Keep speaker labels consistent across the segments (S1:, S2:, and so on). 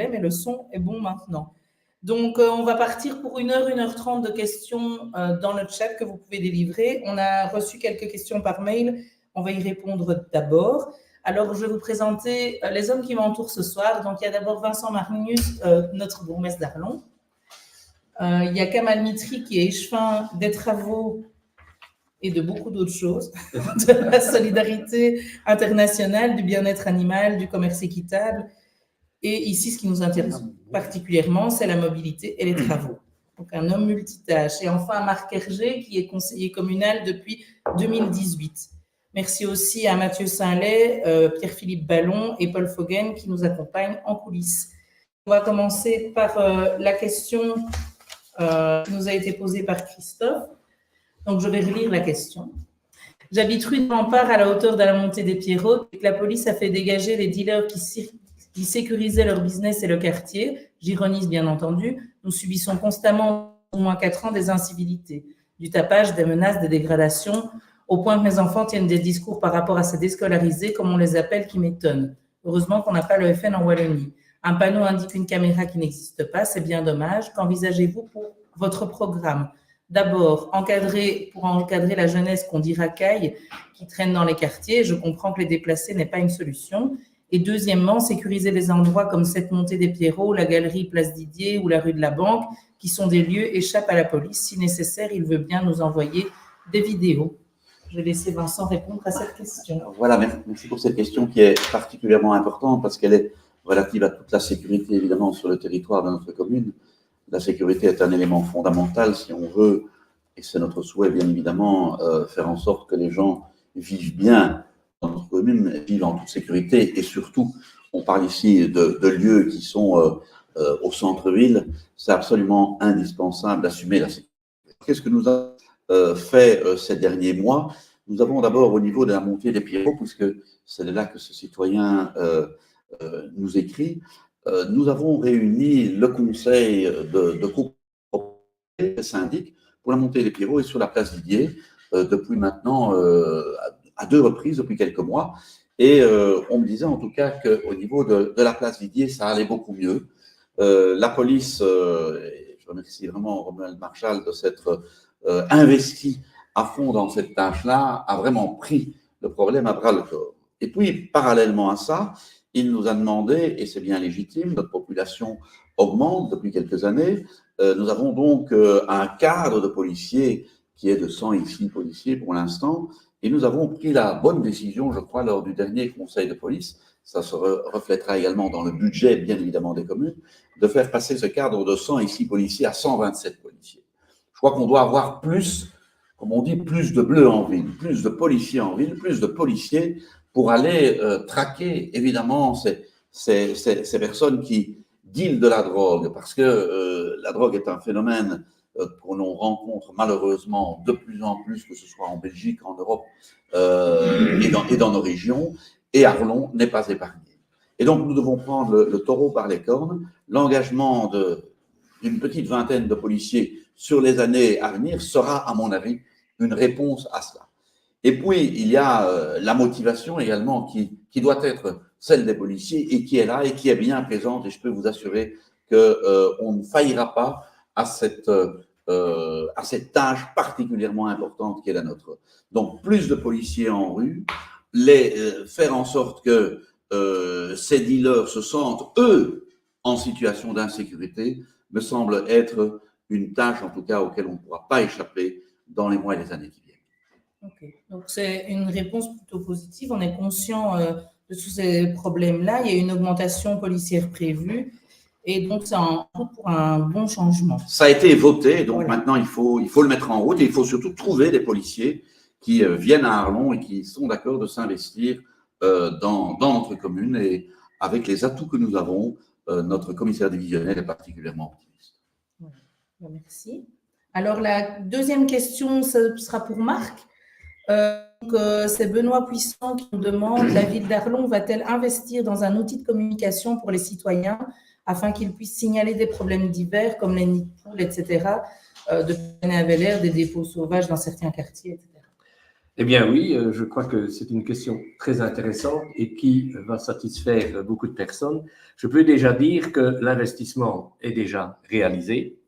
S1: mais le son est bon maintenant. Donc, on va partir pour 1h30 de questions dans le chat que vous pouvez délivrer. On a reçu quelques questions par mail. On va y répondre d'abord. Alors, je vais vous présenter les hommes qui m'entourent ce soir. Donc, il y a d'abord Vincent Marnius, notre bourgmestre d'Arlon. Il y a Kamal Mitri, qui est échevin des travaux et de beaucoup d'autres choses, de la solidarité internationale, du bien-être animal, du commerce équitable. Et ici, ce qui nous intéresse particulièrement, c'est la mobilité et les travaux. Donc, un homme multitâche. Et enfin, Marc Hergé, qui est conseiller communal depuis 2018. Merci aussi à Mathieu Saint-Lay, Pierre-Philippe Ballon et Paul Foggen qui nous accompagnent en coulisses. On va commencer par la question qui nous a été posée par Christophe. Donc, je vais relire la question. J'habite rue de Rempart à la hauteur de la montée des Pierrots et que la police a fait dégager les dealers qui sécurisaient leur business et le quartier. J'ironise bien entendu. Nous subissons constamment, au moins 4 ans, des incivilités, du tapage, des menaces, des dégradations, au point que mes enfants tiennent des discours par rapport à ces déscolarisés, comme on les appelle, qui m'étonnent. Heureusement qu'on n'a pas le FN en Wallonie. Un panneau indique une caméra qui n'existe pas, c'est bien dommage. Qu'envisagez-vous pour votre programme ? D'abord, pour encadrer la jeunesse qu'on dit racaille, qui traîne dans les quartiers. Je comprends que les déplacer n'est pas une solution. Et deuxièmement, sécuriser les endroits comme cette montée des Pierrots, la galerie Place Didier ou la rue de la Banque, qui sont des lieux échappent à la police. Si nécessaire, il veut bien nous envoyer des vidéos. Je vais laisser Vincent répondre à cette question.
S2: Voilà, merci pour cette question qui est particulièrement importante parce qu'elle est relative à toute la sécurité, évidemment, sur le territoire de notre commune. La sécurité est un élément fondamental si on veut, et c'est notre souhait, bien évidemment, faire en sorte que les gens vivent bien dans notre commune, vivent en toute sécurité, et surtout, on parle ici de lieux qui sont au centre-ville, c'est absolument indispensable d'assumer la sécurité. Qu'est-ce que nous avons fait ces derniers mois? Nous avons d'abord, au niveau de la montée des Pierrots, puisque c'est là que ce citoyen nous écrit, nous avons réuni le conseil de copropriété syndic pour la montée des Pierrots et sur la place Didier depuis maintenant à 2 reprises depuis quelques mois. Et on me disait en tout cas qu'au niveau de la place Didier, ça allait beaucoup mieux. La police, je remercie vraiment Romuald Marchal de s'être investi à fond dans cette tâche-là, a vraiment pris le problème à bras le corps. Et puis, parallèlement à ça, il nous a demandé, et c'est bien légitime, notre population augmente depuis quelques années. Nous avons donc un cadre de policiers qui est de 106 policiers pour l'instant, et nous avons pris la bonne décision, je crois, lors du dernier conseil de police, ça se reflètera également dans le budget, bien évidemment, des communes, de faire passer ce cadre de 106 policiers à 127 policiers. Je crois qu'on doit avoir plus, comme on dit, plus de bleus en ville, plus de policiers en ville, plus de policiers pour aller traquer, évidemment, ces personnes qui dealent de la drogue, parce que la drogue est un phénomène que l'on rencontre malheureusement de plus en plus, que ce soit en Belgique, en Europe et dans nos régions, et Arlon n'est pas épargné. Et donc, nous devons prendre le taureau par les cornes. L'engagement d'une petite vingtaine de policiers sur les années à venir sera, à mon avis, une réponse à cela. Et puis, il y a la motivation également qui doit être celle des policiers et qui est là et qui est bien présente. Et je peux vous assurer qu'on ne faillira pas à cette tâche particulièrement importante qui est la nôtre. Donc, plus de policiers en rue, faire en sorte que ces dealers se sentent, eux, en situation d'insécurité, me semble être une tâche, en tout cas, auquel on ne pourra pas échapper dans les mois et les années qui viennent.
S1: Ok, donc c'est une réponse plutôt positive. On est conscient de tous ces problèmes-là. Il y a une augmentation policière prévue et donc c'est en route pour un bon changement.
S2: Ça a été voté, donc voilà. Maintenant il faut le mettre en route et il faut surtout trouver des policiers qui viennent à Arlon et qui sont d'accord de s'investir dans notre commune, et avec les atouts que nous avons, notre commissaire divisionnaire est particulièrement optimiste.
S1: Voilà. Merci. Alors la deuxième question, ce sera pour Marc. C'est Benoît Puissant qui nous demande: la ville d'Arlon va-t-elle investir dans un outil de communication pour les citoyens afin qu'ils puissent signaler des problèmes divers comme les nids de poules, etc., de Bel-Air, des dépôts sauvages dans certains quartiers, etc.
S3: Eh bien oui, je crois que c'est une question très intéressante et qui va satisfaire beaucoup de personnes. Je peux déjà dire que l'investissement est déjà réalisé.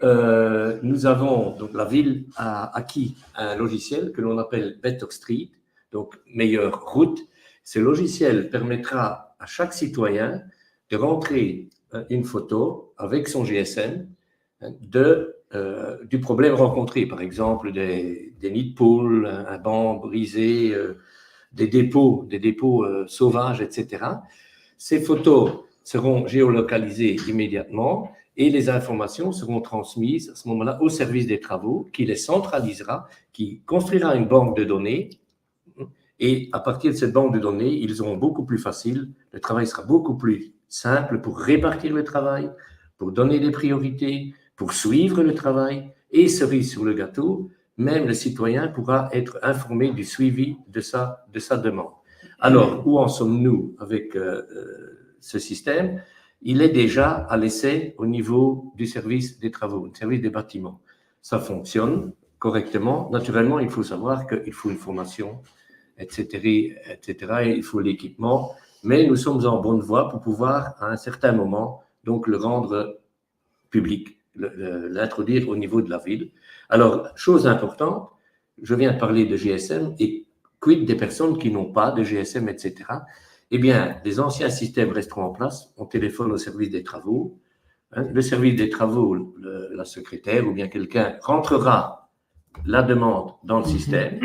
S3: Nous avons, donc la ville a acquis un logiciel que l'on appelle Better Street, donc meilleure route. Ce logiciel permettra à chaque citoyen de rentrer une photo avec son GSM du problème rencontré, par exemple des nids de poules, un banc brisé, des dépôts sauvages, etc. Ces photos seront géolocalisées immédiatement et les informations seront transmises à ce moment-là au service des travaux qui les centralisera, qui construira une banque de données et à partir de cette banque de données, ils auront beaucoup plus facile, le travail sera beaucoup plus simple pour répartir le travail, pour donner des priorités, pour suivre le travail et cerise sur le gâteau, même le citoyen pourra être informé du suivi de sa demande. Alors, où en sommes-nous avec ce système? Il est déjà à l'essai au niveau du service des travaux, du service des bâtiments. Ça fonctionne correctement. Naturellement, il faut savoir qu'il faut une formation, etc., etc., et il faut l'équipement, mais nous sommes en bonne voie pour pouvoir, à un certain moment, donc le rendre public, l'introduire au niveau de la ville. Alors, chose importante, je viens de parler de GSM, et quid des personnes qui n'ont pas de GSM, etc. Eh bien, les anciens systèmes resteront en place, on téléphone au service des travaux, le service des travaux, la secrétaire ou bien quelqu'un rentrera la demande dans le système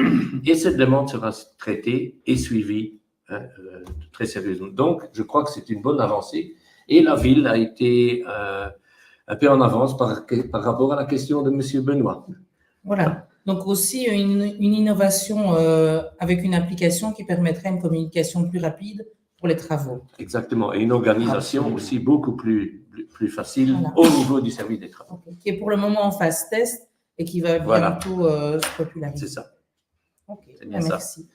S3: et cette demande sera traitée et suivie très sérieusement. Donc, je crois que c'est une bonne avancée et la ville a été un peu en avance par rapport à la question de M. Benoît.
S1: Voilà. Donc aussi une innovation avec une application qui permettrait une communication plus rapide pour les travaux.
S3: Exactement. Et une organisation aussi beaucoup plus facile au niveau du service des travaux.
S1: Okay. Qui est pour le moment en phase test et qui va bientôt se populariser.
S3: C'est ça.
S1: Ok,
S3: merci.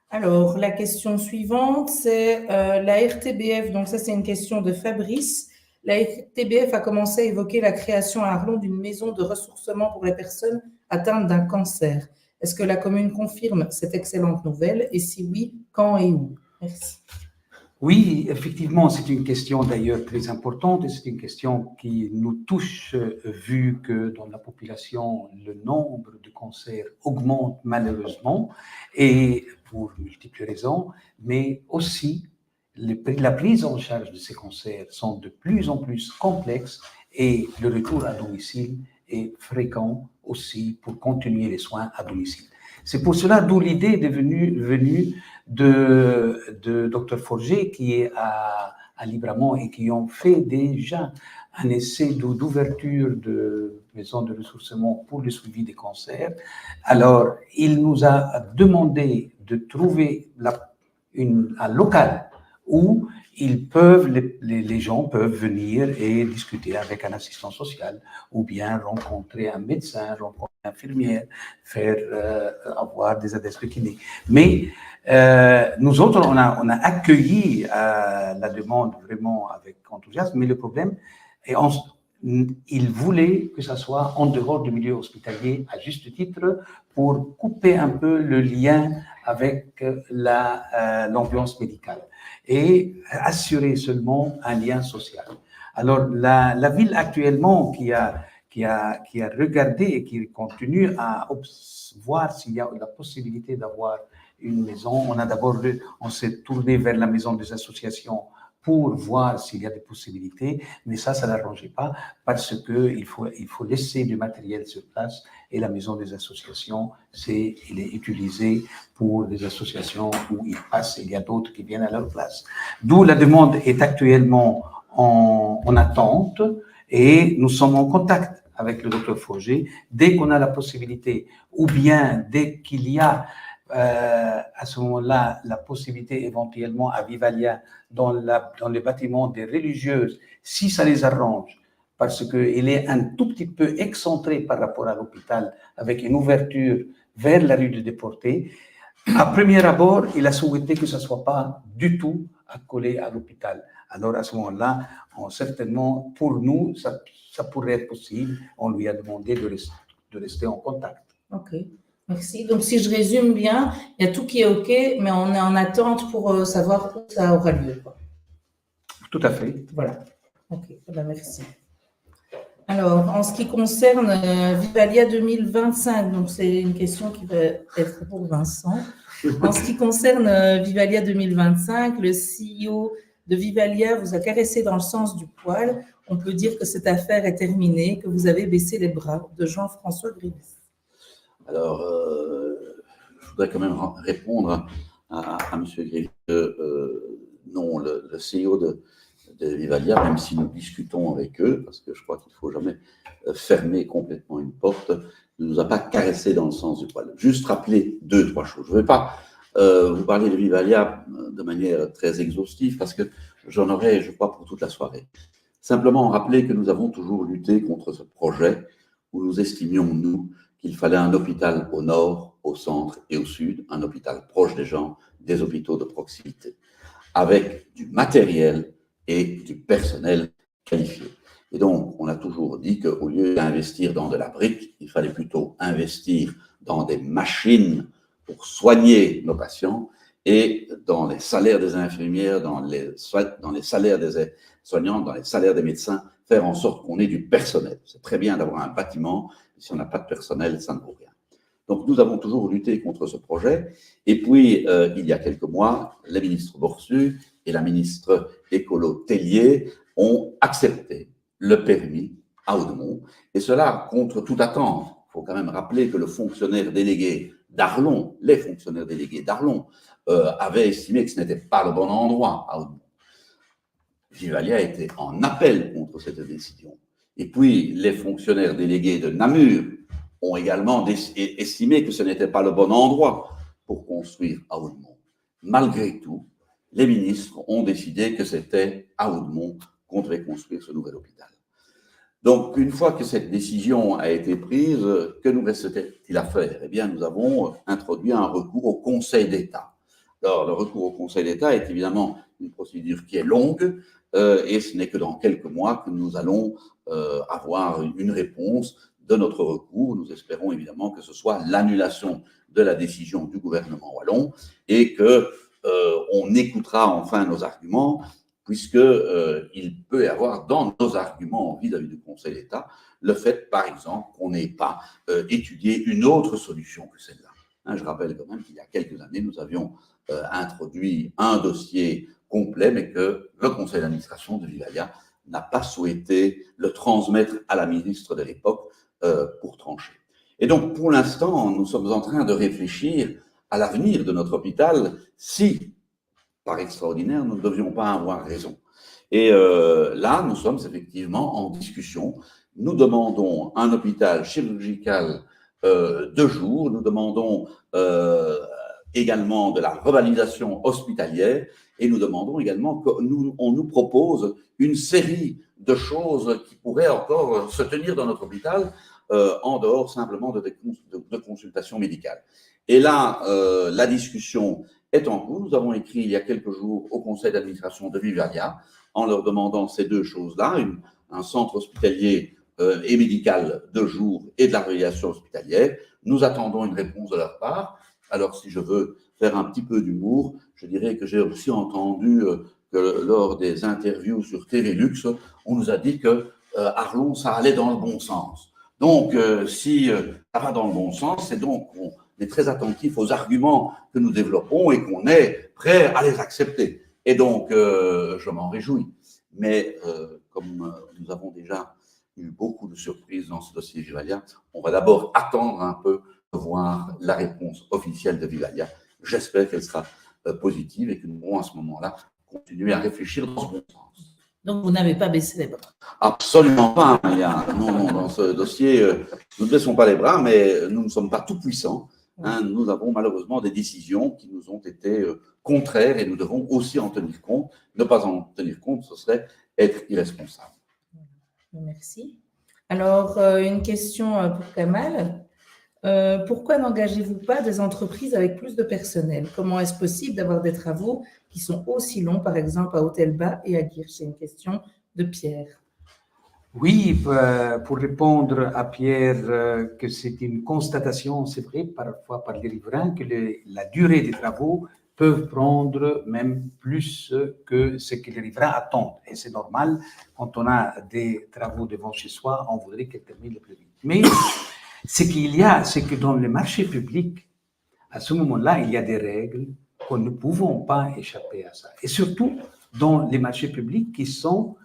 S1: Alors, la question suivante, c'est la RTBF. Donc ça, c'est une question de Fabrice. La RTBF a commencé à évoquer la création à Arlon d'une maison de ressourcement pour les personnes atteintes d'un cancer. Est-ce que la commune confirme cette excellente nouvelle? Et si oui, quand et où? Merci.
S4: Oui, effectivement, c'est une question d'ailleurs très importante et c'est une question qui nous touche vu que dans la population, le nombre de cancers augmente malheureusement et pour multiples raisons, mais aussi la prise en charge de ces cancers sont de plus en plus complexes et le retour à domicile est fréquent aussi pour continuer les soins à domicile. C'est pour cela d'où l'idée est venue de Dr Forger qui est à Libramont et qui ont fait déjà un essai d'ouverture de maison de ressourcement pour le suivi des cancers. Alors, il nous a demandé de trouver un local où les gens peuvent venir et discuter avec un assistant social ou bien rencontrer un médecin, rencontrer une infirmière, avoir des adresses de kiné. Mais nous autres, on a accueilli la demande vraiment avec enthousiasme, mais le problème, il voulait que ça soit en dehors du milieu hospitalier, à juste titre, pour couper un peu le lien avec l'ambiance médicale et assurer seulement un lien social. Alors, la ville actuellement qui a regardé et qui continue à voir s'il y a la possibilité d'avoir une maison. On s'est tourné vers la maison des associations pour voir s'il y a des possibilités, mais ça n'arrangeait pas parce qu'il faut laisser du matériel sur place et la maison des associations, il est utilisé pour des associations où il passe et il y a d'autres qui viennent à leur place. D'où la demande est actuellement en attente et nous sommes en contact avec le docteur Forger dès qu'on a la possibilité ou bien dès qu'il y a à ce moment-là, la possibilité éventuellement à Vivalia dans les bâtiments des religieuses, si ça les arrange, parce qu'il est un tout petit peu excentré par rapport à l'hôpital, avec une ouverture vers la rue de Déportés. À premier abord, il a souhaité que ça ne soit pas du tout accolé à l'hôpital. Alors à ce moment-là, certainement, pour nous, ça pourrait être possible. On lui a demandé de rester en contact.
S1: Ok. Merci. Donc, si je résume bien, il y a tout qui est OK, mais on est en attente pour savoir où ça aura lieu, quoi.
S4: Tout à fait.
S1: Voilà. OK. Merci. Alors, en ce qui concerne Vivalia 2025, donc c'est une question qui va être pour Vincent. En ce qui concerne Vivalia 2025, le CEO de Vivalia vous a caressé dans le sens du poil. On peut dire que cette affaire est terminée, que vous avez baissé les bras, de Jean-François Grivis.
S2: Alors, je voudrais quand même répondre à M. Grivis que non, le CEO de Vivalia, même si nous discutons avec eux, parce que je crois qu'il ne faut jamais fermer complètement une porte, ne nous a pas caressé dans le sens du poil. Juste rappeler 2-3 choses. Je ne vais pas vous parler de Vivalia de manière très exhaustive, parce que j'en aurai, je crois, pour toute la soirée. Simplement rappeler que nous avons toujours lutté contre ce projet où nous estimions, nous, qu'il fallait un hôpital au nord, au centre et au sud, un hôpital proche des gens, des hôpitaux de proximité, avec du matériel et du personnel qualifié. Et donc, on a toujours dit qu'au lieu d'investir dans de la brique, il fallait plutôt investir dans des machines pour soigner nos patients et dans les salaires des infirmières, dans les salaires des soignants, dans les salaires des médecins, faire en sorte qu'on ait du personnel. C'est très bien d'avoir un bâtiment, mais si on n'a pas de personnel, ça ne vaut rien. Donc, nous avons toujours lutté contre ce projet. Et puis, il y a quelques mois, la ministre Borsu et la ministre écolo Tellier ont accepté le permis à Haudemont. Et cela contre toute attente. Il faut quand même rappeler que le fonctionnaire délégué d'Arlon, les fonctionnaires délégués d'Arlon, avaient estimé que ce n'était pas le bon endroit à Haudemont. Vivalia était en appel contre cette décision. Et puis, les fonctionnaires délégués de Namur ont également estimé que ce n'était pas le bon endroit pour construire à Haudemont. Malgré tout, les ministres ont décidé que c'était à Haudemont qu'on devait construire ce nouvel hôpital. Donc, une fois que cette décision a été prise, que nous restait-il à faire? Eh bien, nous avons introduit un recours au Conseil d'État. Alors, le recours au Conseil d'État est évidemment une procédure qui est longue et ce n'est que dans quelques mois que nous allons avoir une réponse de notre recours. Nous espérons évidemment que ce soit l'annulation de la décision du gouvernement wallon et que on écoutera enfin nos arguments, puisqu'il peut y avoir dans nos arguments vis-à-vis du Conseil d'État le fait, par exemple, qu'on n'ait pas étudié une autre solution que celle-là. Hein, je rappelle quand même qu'il y a quelques années, nous avions introduit un dossier complet, mais que le conseil d'administration de Vivalia n'a pas souhaité le transmettre à la ministre de l'époque pour trancher. Et donc, pour l'instant, nous sommes en train de réfléchir à l'avenir de notre hôpital si, par extraordinaire, nous ne devions pas avoir raison. Et là, nous sommes effectivement en discussion. Nous demandons un hôpital chirurgical de jour. Nous demandons également de la revalidation hospitalière et nous demandons également qu'on nous propose une série de choses qui pourraient encore se tenir dans notre hôpital en dehors simplement de consultations médicales. Et là, la discussion est en cours. Nous avons écrit il y a quelques jours au conseil d'administration de Vivalia en leur demandant ces deux choses-là, un centre hospitalier et médical de jour et de la réalisation hospitalière. Nous attendons une réponse de leur part. Alors, si je veux faire un petit peu d'humour, je dirais que j'ai aussi entendu que lors des interviews sur TV Lux, on nous a dit que Arlon, ça allait dans le bon sens. Donc, si ça va dans le bon sens, c'est donc qu'on est très attentif aux arguments que nous développons et qu'on est prêt à les accepter. Et donc, je m'en réjouis. Mais comme nous avons déjà eu beaucoup de surprises dans ce dossier Vivalia, on va d'abord attendre un peu de voir la réponse officielle de Vivalia. J'espère qu'elle sera positive et que nous pourrons à ce moment-là continuer à réfléchir dans ce bon sens.
S1: Donc, vous n'avez pas baissé les bras?
S2: Absolument pas. Non, dans ce dossier, nous ne baissons pas les bras, mais nous ne sommes pas tout puissants. Hein, nous avons malheureusement des décisions qui nous ont été contraires et nous devons aussi en tenir compte. Ne pas en tenir compte, ce serait être irresponsable.
S1: Merci. Alors, une question pour Kamal. Pourquoi n'engagez-vous pas des entreprises avec plus de personnel? Comment est-ce possible d'avoir des travaux qui sont aussi longs, par exemple à Hôtel-Bas et à Guir? C'est une question de Pierre.
S4: Oui, pour répondre à Pierre, que c'est une constatation, c'est vrai, parfois par les riverains, que la durée des travaux peuvent prendre même plus que ce que les riverains attendent. Et c'est normal, quand on a des travaux devant chez soi, on voudrait qu'elles terminent le plus vite. Mais ce qu'il y a, c'est que dans le marché public, à ce moment-là, il y a des règles qu'on ne pouvons pas échapper à ça. Et surtout dans les marchés publics qui sont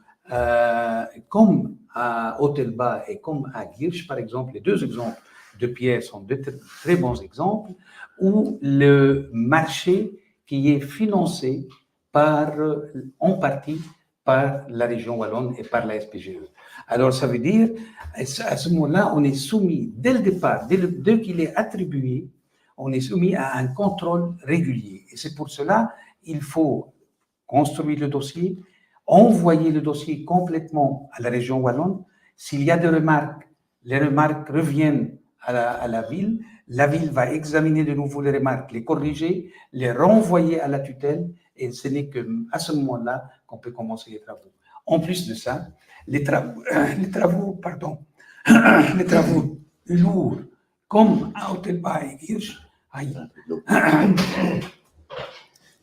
S4: comme à Hôtel-Bas et comme à Girsch, par exemple, les deux exemples de Pierre sont de très bons exemples, où le marché qui est financé en partie par la région wallonne et par la SPGE. Alors, ça veut dire, à ce moment-là, on est soumis, dès le départ, dès qu'il est attribué, on est soumis à un contrôle régulier. Et c'est pour cela qu'il faut construire le dossier, envoyer le dossier complètement à la région wallonne. S'il y a des remarques, les remarques reviennent à la ville. La ville va examiner de nouveau les remarques, les corriger, les renvoyer à la tutelle, et ce n'est qu'à ce moment-là qu'on peut commencer les travaux. En plus de ça, les travaux lourds, comme à Hôtel-Bas et Girsch,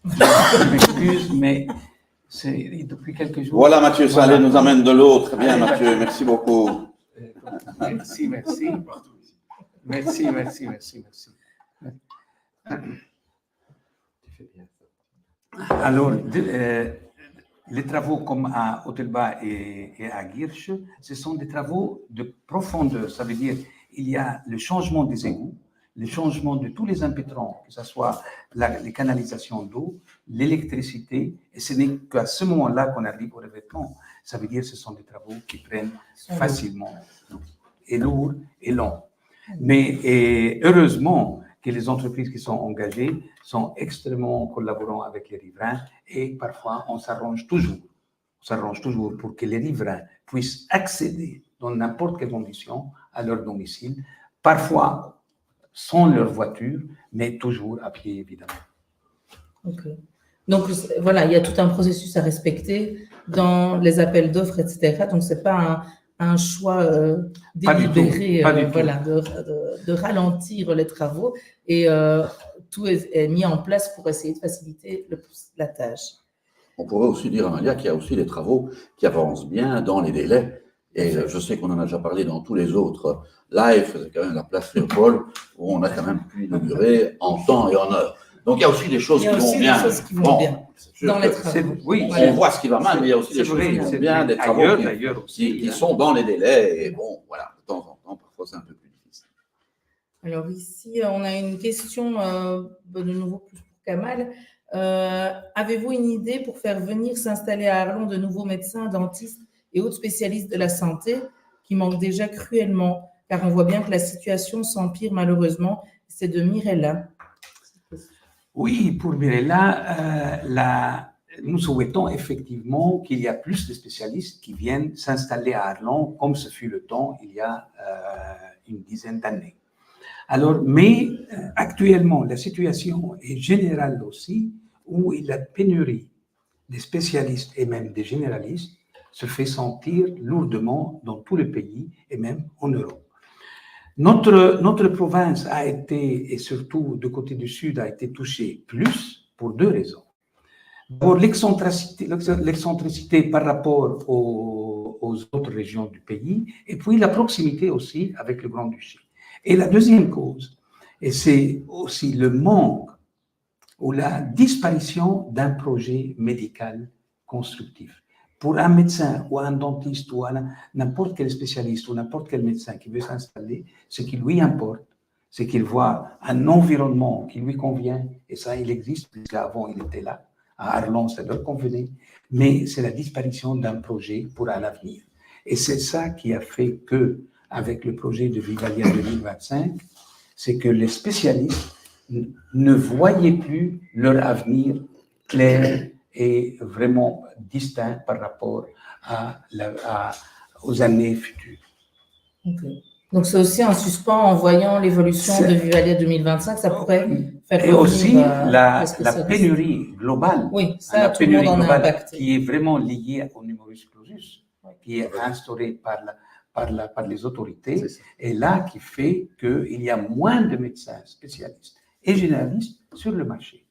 S4: je m'excuse, mais c'est depuis quelques jours.
S2: Voilà, Mathieu Salé nous amène de l'eau. Très bien, Mathieu, merci beaucoup.
S4: Merci. Alors, les travaux comme à Hôtel-Bas et à Girsch, ce sont des travaux de profondeur. Ça veut dire il y a le changement des égouts, le changement de tous les impétrants, que ce soit les canalisations d'eau, l'électricité, et ce n'est qu'à ce moment-là qu'on arrive au revêtement. Ça veut dire que ce sont des travaux qui prennent facilement, et lourds et longs. Mais heureusement que les entreprises qui sont engagées sont extrêmement collaborants avec les riverains, et parfois on s'arrange toujours pour que les riverains puissent accéder dans n'importe quelle condition à leur domicile, parfois sans leur voiture, mais toujours à pied, évidemment.
S1: Okay. Donc, voilà, il y a tout un processus à respecter dans les appels d'offres, etc. Donc, ce n'est pas un choix délibéré de ralentir les travaux, et tout est mis en place pour essayer de faciliter la tâche.
S2: On pourrait aussi dire, Amalia, qu'il y a aussi des travaux qui avancent bien dans les délais. Et je sais qu'on en a déjà parlé dans tous les autres lives, c'est quand même la place Léopold, où on a quand même pu inaugurer en temps et en heure. Donc il y a aussi des choses qui vont bien.
S1: Dans les travaux.
S2: Oui, on voit ce qui va mal, mais il y a aussi des choses qui vont bien, des travaux qui sont dans les délais. Et bon, voilà, de temps en temps, parfois c'est un peu plus difficile.
S1: Alors ici, on a une question de nouveau plus pour Kamal. Avez-vous une idée pour faire venir s'installer à Arlon de nouveaux médecins, dentistes et autres spécialistes de la santé qui manquent déjà cruellement, car on voit bien que la situation s'empire malheureusement. C'est de Mirella.
S4: Oui, pour Mirella, nous souhaitons effectivement qu'il y ait plus de spécialistes qui viennent s'installer à Arlon, comme ce fut le temps il y a une dizaine d'années. Alors, mais actuellement, la situation est générale aussi, où il y a pénurie des spécialistes et même des généralistes se fait sentir lourdement dans tout le pays et même en Europe. Notre province a été, et surtout du côté du Sud, a été touchée plus pour deux raisons. D'abord, l'excentricité par rapport aux autres régions du pays, et puis la proximité aussi avec le Grand-Duché. Et la deuxième cause, et c'est aussi le manque ou la disparition d'un projet médical constructif. Pour un médecin ou un dentiste ou n'importe quel spécialiste ou n'importe quel médecin qui veut s'installer, ce qui lui importe, c'est qu'il voit un environnement qui lui convient, et ça, il existe, puisqu'avant, il était là. À Arlon, ça leur convenait, mais c'est la disparition d'un projet pour un avenir. Et c'est ça qui a fait que, avec le projet de Vivalia 2025, c'est que les spécialistes ne voyaient plus leur avenir clair et vraiment distinct par rapport aux années futures.
S1: Okay. Donc, c'est aussi un suspens en voyant l'évolution de Vivalia 2025, ça pourrait faire...
S4: Et aussi la pénurie globale,
S1: oui, ça, tout le monde en a impacté.
S4: qui est vraiment liée au numerus clausus. qui est instauré par les autorités,
S3: C'est ça.
S4: et là qui fait qu'il y a moins de médecins spécialistes et généralistes sur le marché.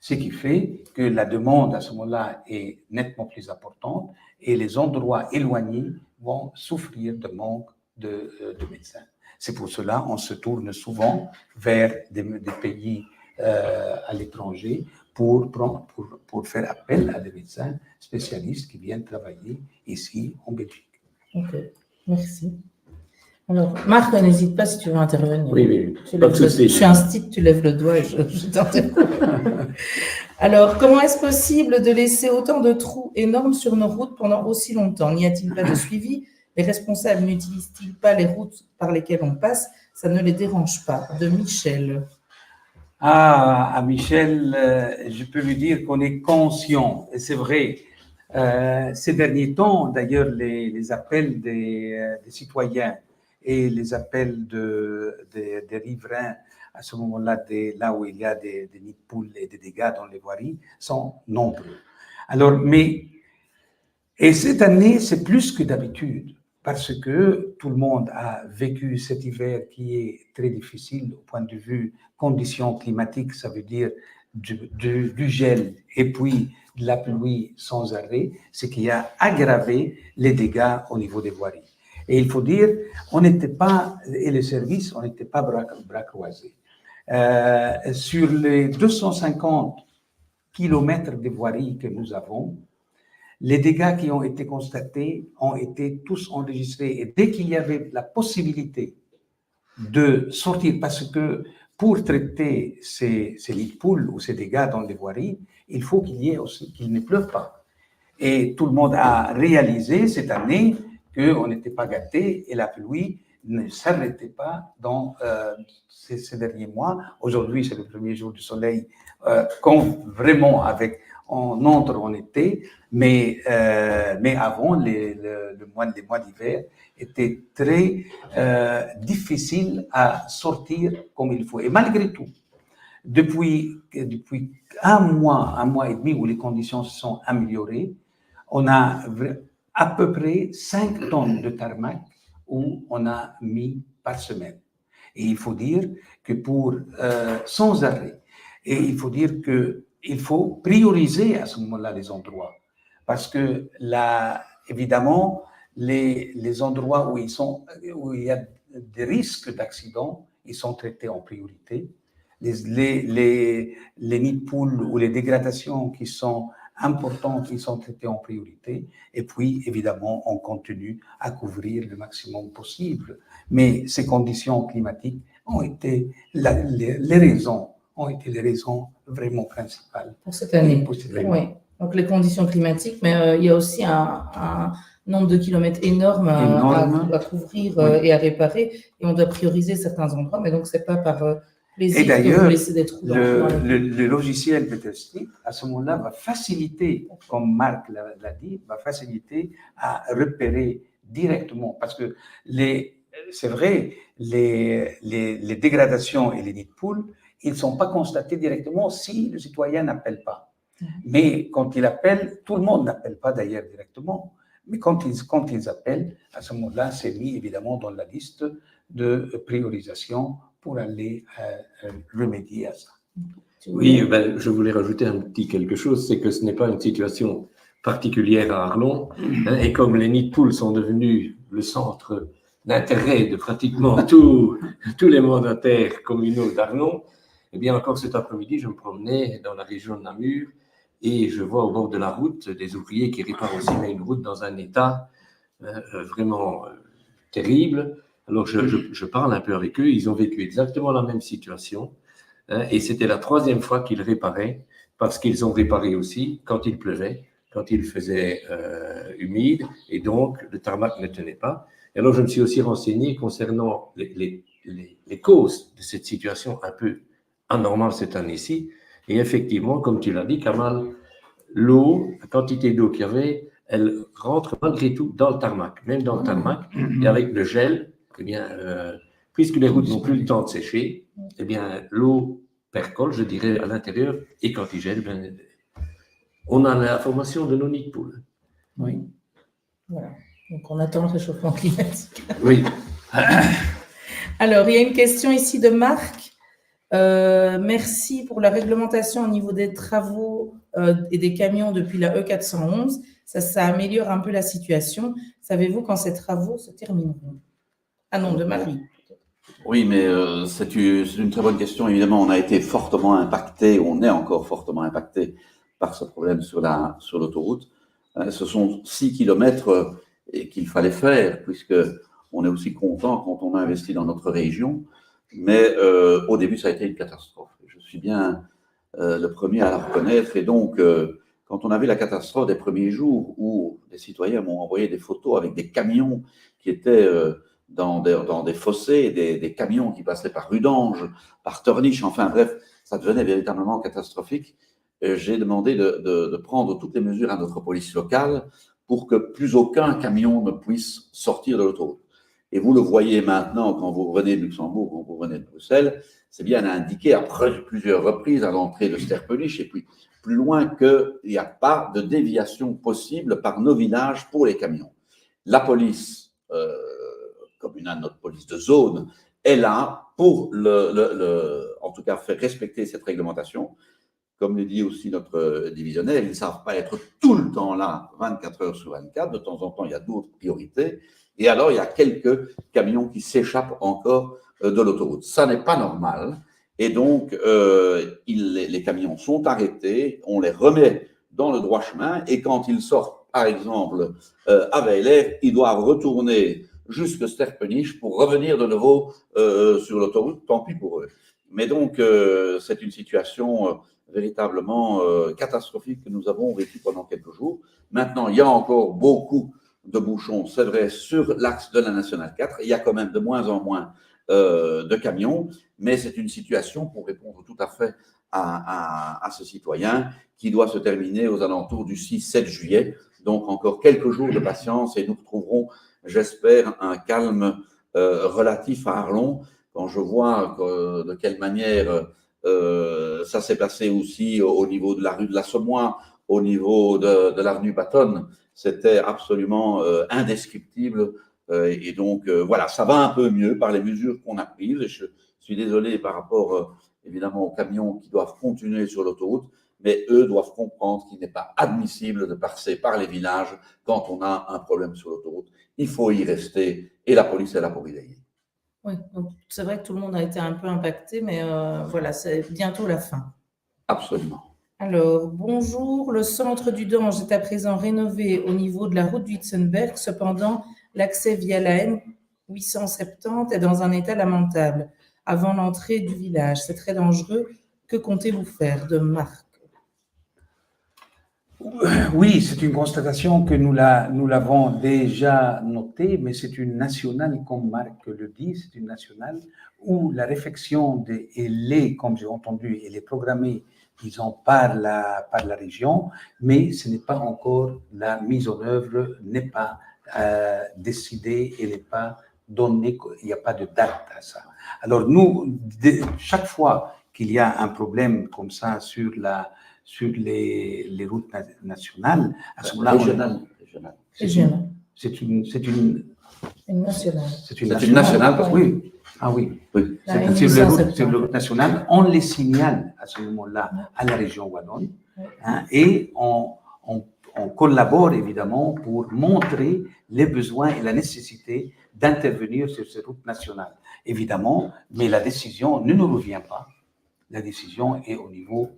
S4: Ce qui fait que la demande à ce moment-là est nettement plus importante et les endroits éloignés vont souffrir de manque de médecins. C'est pour cela qu'on se tourne souvent vers des pays à l'étranger pour faire appel à des médecins spécialistes qui viennent travailler ici en Belgique.
S1: Ok, merci. Alors, Marc, n'hésite pas si tu veux intervenir.
S3: Oui,
S1: Tu
S3: pas de
S1: lèves le-
S3: souci.
S1: je suis un stit, tu lèves le doigt et je t'interromps. Alors, comment est-ce possible de laisser autant de trous énormes sur nos routes pendant aussi longtemps? N'y a-t-il pas de suivi? Les responsables n'utilisent-ils pas les routes par lesquelles on passe? Ça ne les dérange pas. De Michel.
S4: Ah, à Michel, je peux lui dire qu'on est conscient, et c'est vrai. Ces derniers temps, d'ailleurs, les appels des citoyens et les appels des riverains, à ce moment-là, là où il y a des nids de poules et des dégâts dans les voiries, sont nombreux. Alors, et cette année, c'est plus que d'habitude, parce que tout le monde a vécu cet hiver qui est très difficile au point de vue conditions climatiques, ça veut dire du gel et puis de la pluie sans arrêt, ce qui a aggravé les dégâts au niveau des voiries. Et il faut dire, on n'était pas, et les services, on n'était pas bras croisés. Sur les 250 kilomètres de voiries que nous avons, les dégâts qui ont été constatés ont été tous enregistrés. Et dès qu'il y avait la possibilité de sortir, parce que pour traiter ces nids de poules ou ces dégâts dans les voiries, il faut qu'il ne pleuve pas. Et tout le monde a réalisé cette année qu'on n'était pas gâté et la pluie ne s'arrêtait pas dans ces derniers mois. Aujourd'hui, c'est le premier jour du soleil, quand vraiment on entre en été, mais avant, les mois d'hiver étaient très difficiles à sortir comme il faut. Et malgré tout, depuis un mois et demi où les conditions se sont améliorées, on a à peu près 5 tonnes de tarmac où on a mis par semaine. Et il faut dire que sans arrêt, et il faut dire qu'il faut prioriser à ce moment-là les endroits. Parce que là, évidemment, les endroits où il y a des risques d'accident, ils sont traités en priorité. Les nids de poules ou les dégradations qui sont importantes, ils sont traités en priorité. Et puis, évidemment, on continue à couvrir le maximum possible. Mais ces conditions climatiques ont été les raisons vraiment principales.
S1: Pour cette année.
S4: Oui.
S1: Oui. Donc, les conditions climatiques, mais il y a aussi un nombre de kilomètres énorme à couvrir et à réparer. Et on doit prioriser certains endroits, mais donc, ce n'est pas par plaisir que vous laissez des trous.
S4: Le logiciel Betterstreet, à ce moment-là, va faciliter, comme Marc l'a dit, va faciliter à repérer directement. Parce que c'est vrai, les dégradations et les nids de poules, ils ne sont pas constatés directement si le citoyen n'appelle pas. Mais quand il appelle, tout le monde n'appelle pas d'ailleurs directement, mais quand ils appellent, à ce moment-là, c'est mis évidemment dans la liste de priorisation pour aller remédier à ça.
S3: Oui, je voulais rajouter un petit quelque chose, c'est que ce n'est pas une situation particulière à Arlon, et comme les nids de poules sont devenus le centre d'intérêt de pratiquement tous les mandataires communaux d'Arlon, eh bien encore cet après-midi, je me promenais dans la région de Namur et je vois au bord de la route des ouvriers qui réparent aussi une route dans un état vraiment terrible. Alors je parle un peu avec eux, ils ont vécu exactement la même situation et c'était la 3e fois qu'ils réparaient parce qu'ils ont réparé aussi quand il pleuvait, quand il faisait humide et donc le tarmac ne tenait pas. Et alors je me suis aussi renseigné concernant les causes de cette situation un peu anormale cette année-ci. Et effectivement, comme tu l'as dit, Kamal, l'eau, la quantité d'eau qu'il y avait, elle rentre malgré tout dans le tarmac, même dans le tarmac. Et avec le gel, eh bien, puisque les routes n'ont plus le temps de sécher, eh bien, l'eau percole, je dirais, à l'intérieur. Et quand il gèle, on a l'information de nos nids de poules.
S4: Oui.
S1: Voilà. Donc, on attend le réchauffement climatique.
S3: Oui.
S1: Alors, il y a une question ici de Marc. Merci pour la réglementation au niveau des travaux et des camions depuis la E411. Ça améliore un peu la situation. Savez-vous quand ces travaux se termineront? Ah non, de Marie.
S2: Oui, mais c'est une très bonne question. Évidemment, on a été fortement impacté, on est encore fortement impacté par ce problème sur l'autoroute. Ce sont 6 kilomètres qu'il fallait faire, puisque on est aussi content quand on a investi dans notre région. Mais au début, ça a été une catastrophe. Je suis bien le premier à la reconnaître. Et donc, quand on a vu la catastrophe des premiers jours, où les citoyens m'ont envoyé des photos avec des camions qui étaient dans des fossés, des camions qui passaient par Rudange, par Torniche, enfin bref, ça devenait véritablement catastrophique. J'ai demandé de prendre toutes les mesures à notre police locale pour que plus aucun camion ne puisse sortir de l'autoroute. Et vous le voyez maintenant quand vous revenez de Luxembourg, quand vous revenez de Bruxelles, c'est bien indiqué à plusieurs reprises à l'entrée de Sterpenich et puis plus loin qu'il n'y a pas de déviation possible par nos villages pour les camions. La police communale, notre police de zone, est là pour en tout cas faire respecter cette réglementation. Comme le dit aussi notre divisionnaire, ils ne savent pas être tout le temps là, 24 heures sur 24. De temps en temps, il y a d'autres priorités. Et alors, il y a quelques camions qui s'échappent encore de l'autoroute. Ça n'est pas normal. Et donc, les camions sont arrêtés, on les remet dans le droit chemin. Et quand ils sortent, par exemple, à Weiler, ils doivent retourner jusqu'à Sterpenich pour revenir de nouveau sur l'autoroute. Tant pis pour eux. Mais donc, c'est une situation véritablement catastrophique que nous avons vécu pendant quelques jours. Maintenant, il y a encore beaucoup de bouchons, c'est vrai, sur l'axe de la Nationale 4. Il y a quand même de moins en moins de camions, mais c'est une situation, pour répondre tout à fait à ce citoyen, qui doit se terminer aux alentours du 6-7 juillet. Donc, encore quelques jours de patience et nous retrouverons, j'espère, un calme relatif à Arlon. Quand je vois de quelle manière ça s'est passé aussi au niveau de la rue de l'Assommoir, au niveau de l'avenue Patton, c'était absolument indescriptible. Et donc, voilà, ça va un peu mieux par les mesures qu'on a prises. Et je suis désolé par rapport, évidemment, aux camions qui doivent continuer sur l'autoroute, mais eux doivent comprendre qu'il n'est pas admissible de passer par les villages quand on a un problème sur l'autoroute. Il faut y rester et la police est là pour y veiller.
S1: Oui, donc c'est vrai que tout le monde a été un peu impacté, mais voilà, c'est bientôt la fin.
S2: Absolument.
S1: Alors, bonjour. Le centre du Dange est à présent rénové au niveau de la route d'Huitzenberg. Cependant, l'accès via la N870 est dans un état lamentable avant l'entrée du village. C'est très dangereux. Que comptez-vous faire? De Marc.
S4: Oui, c'est une constatation que nous l'avons déjà notée, mais c'est une nationale, comme Marc le dit, c'est une nationale où la réflexion comme j'ai entendu, elle est programmée, disons, par la région, mais ce n'est pas encore, la mise en œuvre n'est pas décidée, elle n'est pas donnée, il n'y a pas de date à ça. Alors nous, chaque fois qu'il y a un problème comme ça sur les routes nationales, à ce moment-là,
S2: Régional.
S4: C'est une
S1: nationale.
S2: C'est une nationale, parce que
S4: oui. Ah oui.
S2: oui.
S4: Sur les routes nationales, on les signale à ce moment-là à la région wallonne, hein, et on collabore évidemment pour montrer les besoins et la nécessité d'intervenir sur ces routes nationales. Évidemment, mais la décision ne nous revient pas. La décision est au niveau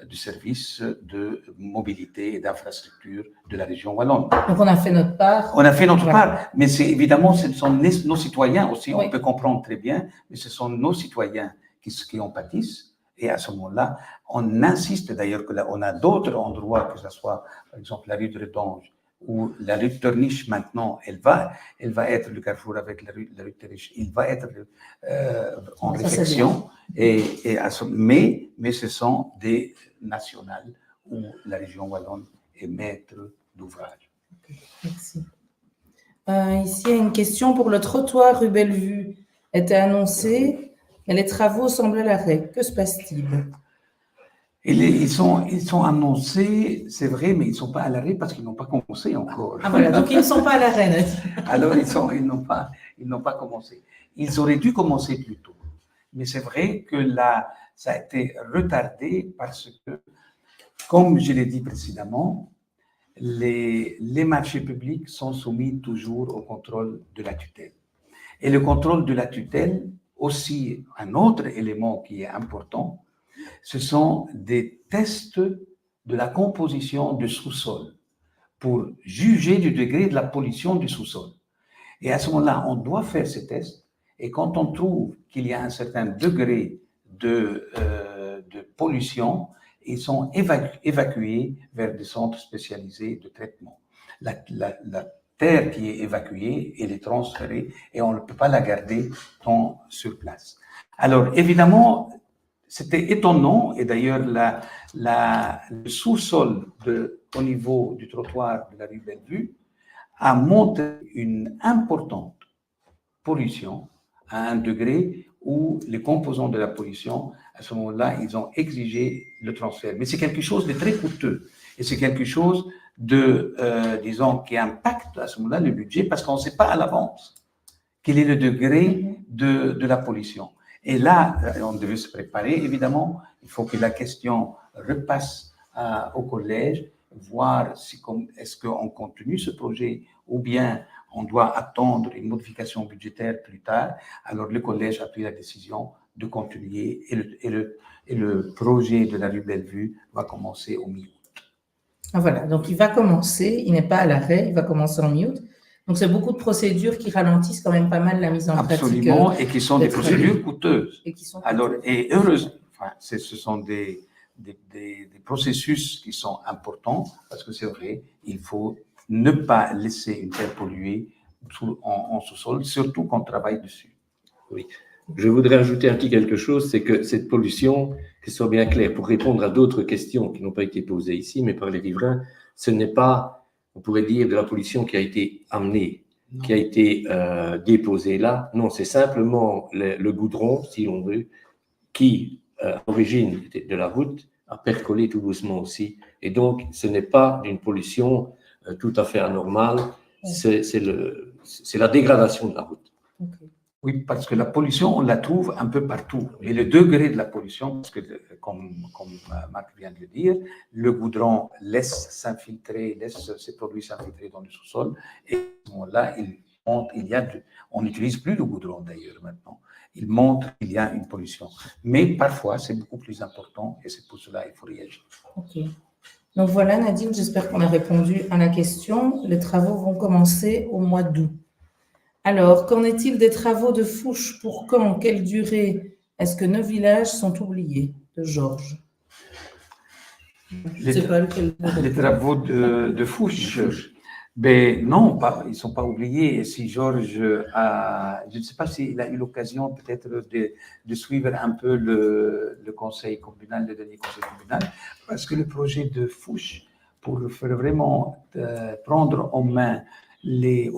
S4: du service de mobilité et d'infrastructure de la région wallonne.
S1: Donc, on a fait notre part.
S4: On a fait notre part, mais évidemment, ce sont nos citoyens aussi, on peut comprendre très bien, mais ce sont nos citoyens qui en pâtissent. Et à ce moment-là, on insiste d'ailleurs qu'on a d'autres endroits, que ce soit, par exemple, la rue de Redange ou la rue de Torniche maintenant, elle va être le carrefour avec la rue de Torniche, il va être en réflexion, mais ce sont des nationales où la région wallonne est maître d'ouvrage.
S1: Merci. Ici, il y a une question pour le trottoir rue Bellevue. Était annoncé, mais les travaux semblent à l'arrêt. Que se passe-t-il?
S4: Ils sont annoncés, c'est vrai, mais ils ne sont pas à l'arrêt parce qu'ils n'ont pas commencé encore.
S1: Ah voilà, donc ils ne sont pas à l'arène.
S4: Alors, ils n'ont pas commencé. Ils auraient dû commencer plus tôt. Mais c'est vrai que là, ça a été retardé parce que, comme je l'ai dit précédemment, les marchés publics sont soumis toujours au contrôle de la tutelle. Et le contrôle de la tutelle, aussi un autre élément qui est important, ce sont des tests de la composition du sous-sol pour juger du degré de la pollution du sous-sol. Et à ce moment-là, on doit faire ces tests. Et quand on trouve qu'il y a un certain degré de pollution, ils sont évacués vers des centres spécialisés de traitement. La terre qui est évacuée, elle est transférée et on ne peut pas la garder sur place. Alors, évidemment, c'était étonnant, et d'ailleurs, le sous-sol au niveau du trottoir de la rue Bellevue a montré une importante pollution à un degré où les composants de la pollution, à ce moment-là, ils ont exigé le transfert. Mais c'est quelque chose de très coûteux et c'est quelque chose disons, qui impacte à ce moment-là le budget parce qu'on ne sait pas à l'avance quel est le degré de la pollution. Et là, on devait se préparer, évidemment. Il faut que la question repasse au collège, voir est-ce qu'on continue ce projet ou bien on doit attendre une modification budgétaire plus tard. Alors, le collège a pris la décision de continuer et le projet de la rue Bellevue va commencer au mi-août.
S1: Ah, voilà, donc il va commencer, il n'est pas à l'arrêt, il va commencer en mi-août. Donc, c'est beaucoup de procédures qui ralentissent quand même pas mal la mise en pratique.
S4: Absolument, et qui sont des procédures coûteuses.
S1: Et qui sont
S4: alors, et heureusement, ce sont des processus qui sont importants, parce que c'est vrai, il faut ne pas laisser une terre polluée en sous-sol, surtout quand on travaille dessus.
S3: Oui. Je voudrais ajouter un petit quelque chose, c'est que cette pollution, que ce soit bien clair, pour répondre à d'autres questions qui n'ont pas été posées ici, mais par les riverains, ce n'est pas, on pourrait dire, de la pollution qui a été amenée, non, qui a été déposée là. Non, c'est simplement le goudron, si on veut, qui, à l'origine de la route, a percolé tout doucement aussi. Et donc, ce n'est pas d'une pollution tout à fait anormale, c'est la dégradation de la route.
S1: Okay.
S4: Oui, parce que la pollution, on la trouve un peu partout. Et le degré de la pollution, parce que, comme Marc vient de le dire, le goudron laisse ces produits s'infiltrer dans le sous-sol. Et à ce moment-là, on n'utilise plus le goudron d'ailleurs maintenant. Il montre qu'il y a une pollution. Mais parfois, c'est beaucoup plus important et c'est pour cela qu'il faut réagir.
S1: OK. Donc voilà, Nadine, j'espère qu'on a répondu à la question. Les travaux vont commencer au mois d'août. Alors, qu'en est-il des travaux de Fouche? Pour quand? Quelle durée? Est-ce que nos villages sont oubliés? De Georges.
S4: Les travaux de Fouche, ben non, ils ne sont pas oubliés. Et si Georges je ne sais pas s'il a eu l'occasion peut-être de suivre un peu le conseil communal, le dernier conseil communal, parce que le projet de Fouche, pour faire vraiment prendre en main les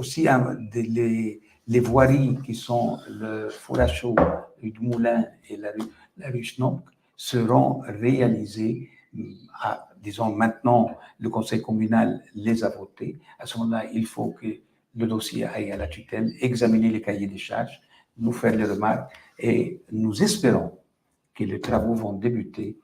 S4: voiries qui sont le four à chaud, rue du Moulin et la rue Schnock seront réalisées. Disons maintenant, le conseil communal les a votés. À ce moment-là, il faut que le dossier aille à la tutelle, examiner les cahiers des charges, nous faire les remarques et nous espérons que les travaux vont débuter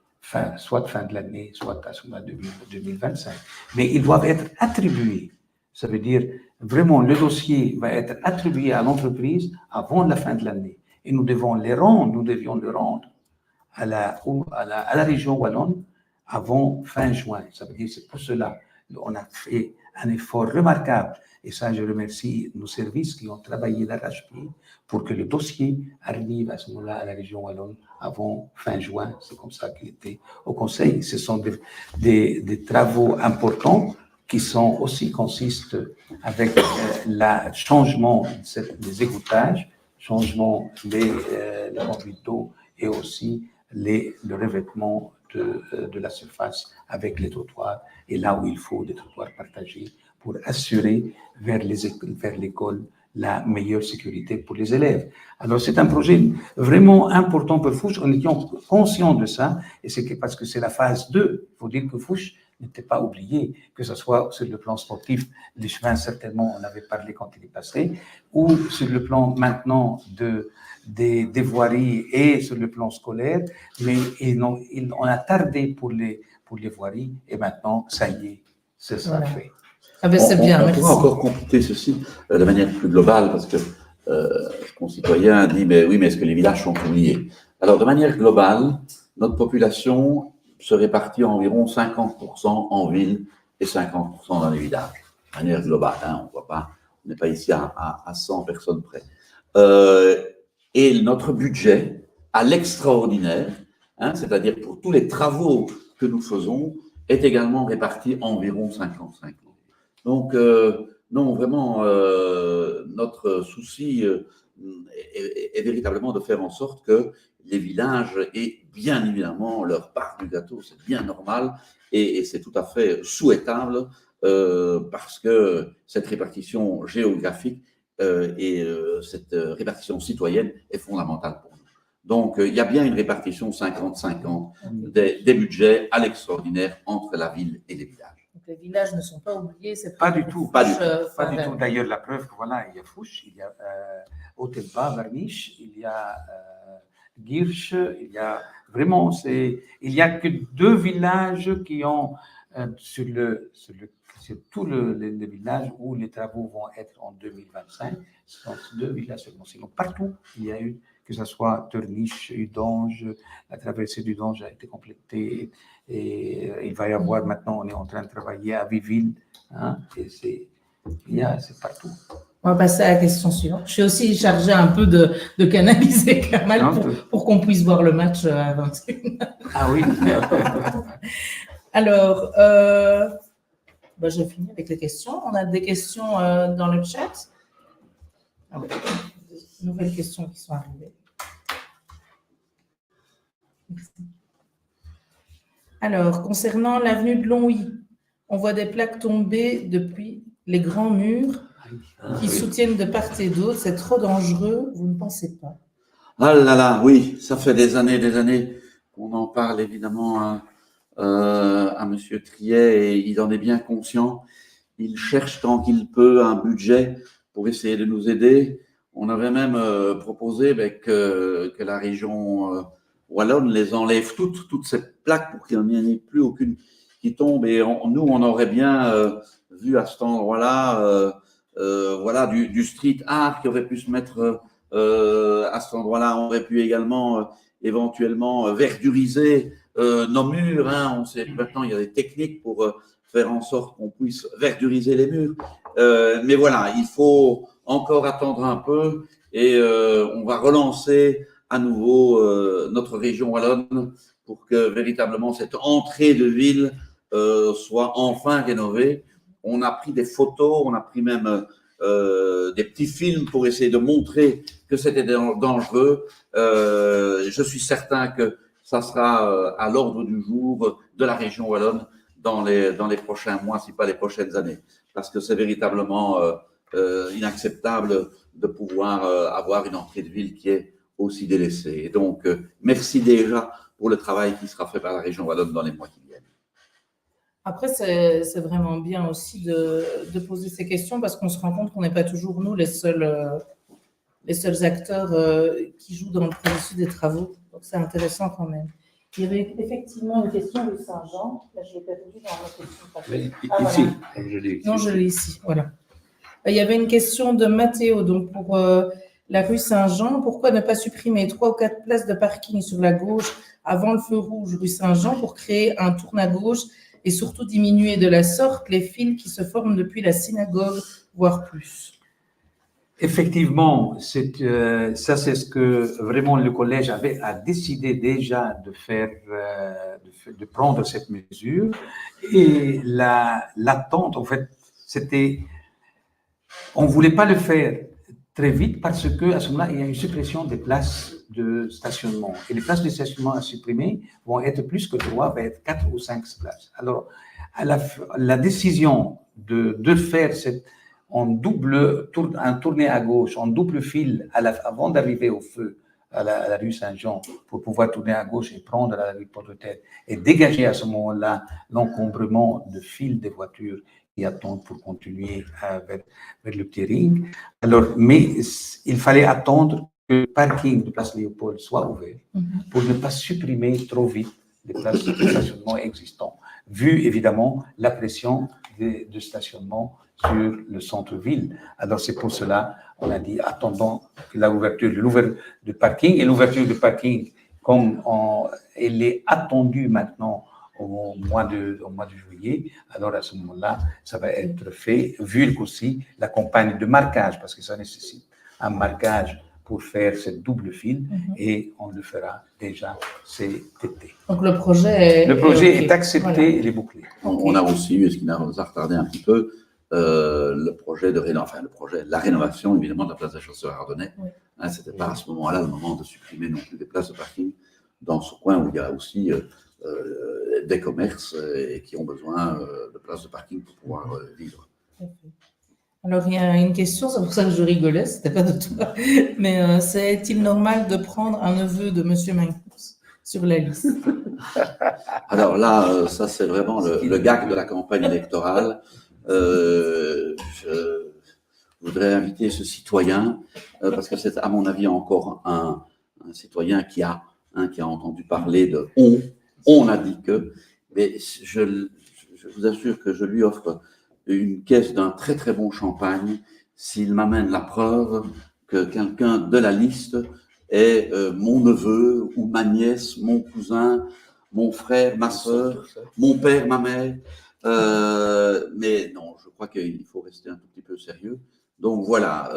S4: soit fin de l'année, soit à ce moment-là 2025. Mais ils doivent être attribués. Ça veut dire, vraiment, le dossier va être attribué à l'entreprise avant la fin de l'année. Et nous devions le rendre à la région wallonne avant fin juin. Ça veut dire, c'est pour cela qu'on a fait un effort remarquable. Et ça, je remercie nos services qui ont travaillé d'arrache-pied pour que le dossier arrive à ce moment-là à la région wallonne avant fin juin. C'est comme ça qu'il était au Conseil. Ce sont des travaux importants qui consistent avec le changement des égoutages, changement des conduites d'eau et aussi le revêtement de la surface avec les trottoirs et là où il faut des trottoirs partagés pour assurer vers l'école la meilleure sécurité pour les élèves. Alors, c'est un projet vraiment important pour Fouche. On était conscient de ça, et c'est parce que c'est la phase 2. Il faut dire que Fouche n'était pas oublié, que ce soit sur le plan sportif, les chemins, certainement, on avait parlé quand il est passé, ou sur le plan maintenant des voiries et sur le plan scolaire, mais on a tardé pour les voiries, et maintenant, ça y est, ça sera fait.
S1: Ah ben c'est bien,
S2: on
S1: merci.
S2: pourra encore compléter ceci de manière plus globale, parce que mon citoyen dit, mais oui, mais est-ce que les villages sont oubliés? Alors, de manière globale, notre population se répartit environ 50% en ville et 50% dans les villages. De manière globale, hein, on n'est pas ici à 100 personnes près. Et notre budget, à l'extraordinaire, hein, c'est-à-dire pour tous les travaux que nous faisons, est également réparti environ 50-50. Donc, non, vraiment, notre souci est véritablement de faire en sorte que les villages aient bien évidemment leur part du gâteau. C'est bien normal et c'est tout à fait souhaitable parce que cette répartition géographique et cette répartition citoyenne est fondamentale pour nous. Donc, il y a bien une répartition 50-50 des budgets à l'extraordinaire entre la ville et les villages.
S1: Donc, les villages ne sont pas oubliés, c'est
S4: Pas du tout,
S2: pas du tout.
S4: Pas du tout. D'ailleurs, la preuve, voilà, il y a Fouche, il y a Hôtel-Bas, Varniche, il y a Guirche, il y a vraiment, il n'y a que 2 villages qui ont sur tous les villages où les travaux vont être en 2025. Ce sont 2 villages seulement. Sinon, partout, il y a eu, que ce soit Terniche, Udange, la traversée d'Udange a été complétée. Et il va y avoir maintenant, on est en train de travailler à Viville, hein, et c'est partout.
S1: On va passer à la question suivante. Je suis aussi chargée un peu de canaliser Kamal pour qu'on puisse voir le match à 21h.
S4: Ah oui.
S1: Alors, je finis avec les questions. On a des questions dans le chat. Ah ouais. Nouvelles questions qui sont arrivées. Merci. Alors, concernant l'avenue de Longwy, on voit des plaques tomber depuis les grands murs qui soutiennent de part et d'autre. C'est trop dangereux, vous ne pensez pas?
S2: Ah là là, oui, ça fait des années qu'on en parle évidemment à Monsieur Triet et il en est bien conscient. Il cherche tant qu'il peut un budget pour essayer de nous aider. On avait même proposé que la région wallonne les enlève toutes ces plaques pour qu'il n'y en ait plus aucune qui tombe. Et nous, on aurait bien vu à cet endroit-là voilà, du street art qui aurait pu se mettre à cet endroit-là. On aurait pu également éventuellement verduriser nos murs. Hein. On sait maintenant il y a des techniques pour faire en sorte qu'on puisse verduriser les murs. Mais voilà, il faut encore attendre un peu et on va relancer à nouveau notre région wallonne pour que véritablement cette entrée de ville soit enfin rénovée. On a pris des photos, on a pris même des petits films pour essayer de montrer que c'était dangereux. Je suis certain que ça sera à l'ordre du jour de la région wallonne dans les prochains mois, si pas les prochaines années, parce que c'est véritablement inacceptable de pouvoir avoir une entrée de ville qui est aussi délaissée. Et donc, merci déjà pour le travail qui sera fait par la région wallonne dans les mois qui viennent.
S1: Après, c'est vraiment bien aussi de poser ces questions parce qu'on se rend compte qu'on n'est pas toujours, nous, les seuls acteurs qui jouent dans le processus des travaux. Donc, c'est intéressant quand même. Il y avait effectivement une question de Saint-Jean. Là, je l'ai perdu dans ma question.
S3: Ici,
S1: voilà.
S3: je l'ai ici.
S1: Non, je l'ai ici, voilà. Il y avait une question de Mathéo, donc pour la rue Saint-Jean. Pourquoi ne pas supprimer 3 ou 4 places de parking sur la gauche avant le feu rouge rue Saint-Jean pour créer un tourne à gauche et surtout diminuer de la sorte les files qui se forment depuis la synagogue, voire plus?
S4: Effectivement, ça c'est ce que vraiment le collège a décidé déjà de faire, de prendre cette mesure. Et l'attente, en fait, c'était, on ne voulait pas le faire très vite parce qu'à ce moment-là, il y a une suppression des places de stationnement. Et les places de stationnement à supprimer vont être plus que 3, va être 4 ou 5 places. Alors, la décision de faire cette un tourné à gauche, en double fil avant d'arriver au feu à la rue Saint-Jean pour pouvoir tourner à gauche et prendre la rue Porte-Terre et dégager à ce moment-là l'encombrement de fils des voitures qui attendent pour continuer vers le petit ring. Alors, mais il fallait attendre que le parking de Place Léopold soit ouvert pour ne pas supprimer trop vite les places de stationnement existantes, vu évidemment la pression de stationnement sur le centre-ville. Alors c'est pour cela on a dit attendons que l'ouverture de parking, et l'ouverture de parking comme elle est attendue maintenant au mois de juillet, alors à ce moment-là ça va être fait, vu aussi la campagne de marquage, parce que ça nécessite un marquage pour faire cette double file, et on le fera déjà cet été.
S1: Donc le projet
S4: est accepté, voilà. Il est bouclé.
S2: On a aussi eu, ce qui nous a retardé un petit peu, la rénovation évidemment de la place des Chasseurs Ardennais. Oui. Hein, c'était pas à ce moment-là le moment de supprimer non plus des places de parking dans ce coin où il y a aussi des commerces et qui ont besoin de places de parking pour pouvoir vivre.
S1: Alors, il y a une question, c'est pour ça que je rigolais, c'était pas de toi, mais est-il normal de prendre un neveu de M. Minkus sur la liste?
S2: Alors là, ça c'est vraiment le gag de la campagne électorale. Je voudrais inviter ce citoyen, parce que c'est à mon avis encore un citoyen qui a entendu parler de on a dit que, mais je vous assure que je lui offre une caisse d'un très très bon champagne s'il m'amène la preuve que quelqu'un de la liste est mon neveu ou ma nièce, mon cousin, mon frère, ma soeur, mon père, ma mère. Mais non, je crois qu'il faut rester un tout petit peu sérieux. Donc voilà,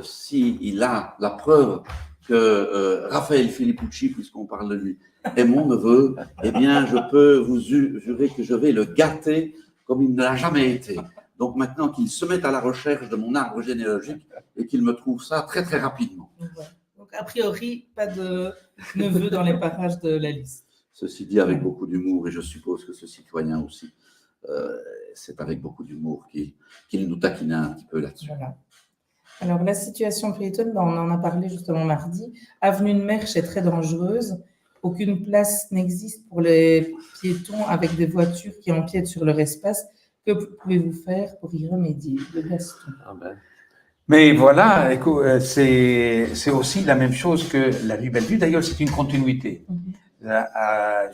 S2: s'il a la preuve que Raphaël Filippucci, puisqu'on parle de lui, est mon neveu, eh bien je peux vous jurer que je vais le gâter comme il ne l'a jamais été. Donc maintenant qu'il se mette à la recherche de mon arbre généalogique et qu'il me trouve ça très très rapidement.
S1: Ouais. Donc a priori, pas de neveu dans les parages de la liste.
S2: Ceci dit avec beaucoup d'humour, et je suppose que ce citoyen aussi, c'est avec beaucoup d'humour qu'il nous taquinait un petit peu là-dessus.
S1: Voilà. Alors la situation piétonne, on en a parlé justement mardi. Avenue de Merche est très dangereuse. Aucune place n'existe pour les piétons avec des voitures qui empiètent sur leur espace. Que pouvez-vous faire pour y remédier?
S4: Mais voilà, c'est aussi la même chose que la rue Bellevue. D'ailleurs, c'est une continuité.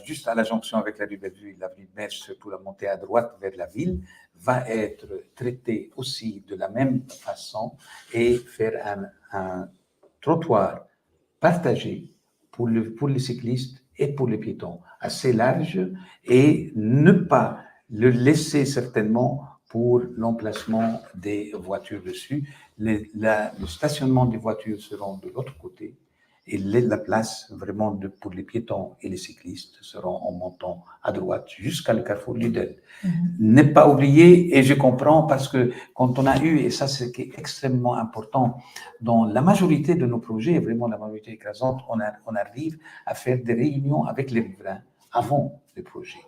S4: Juste à la jonction avec la rue Bellevue, l'avenue de Merche pour la montée à droite vers la ville va être traitée aussi de la même façon et faire un trottoir partagé pour les cyclistes et pour les piétons, assez large, et ne pas le laisser certainement pour l'emplacement des voitures dessus. Le stationnement des voitures seront de l'autre côté et la place vraiment pour les piétons et les cyclistes seront en montant à droite jusqu'à le carrefour Ludel. Ne pas oublier, et je comprends parce que quand on a eu, et ça c'est extrêmement important, dans la majorité de nos projets, vraiment la majorité écrasante, on arrive à faire des réunions avec les riverains avant le projet.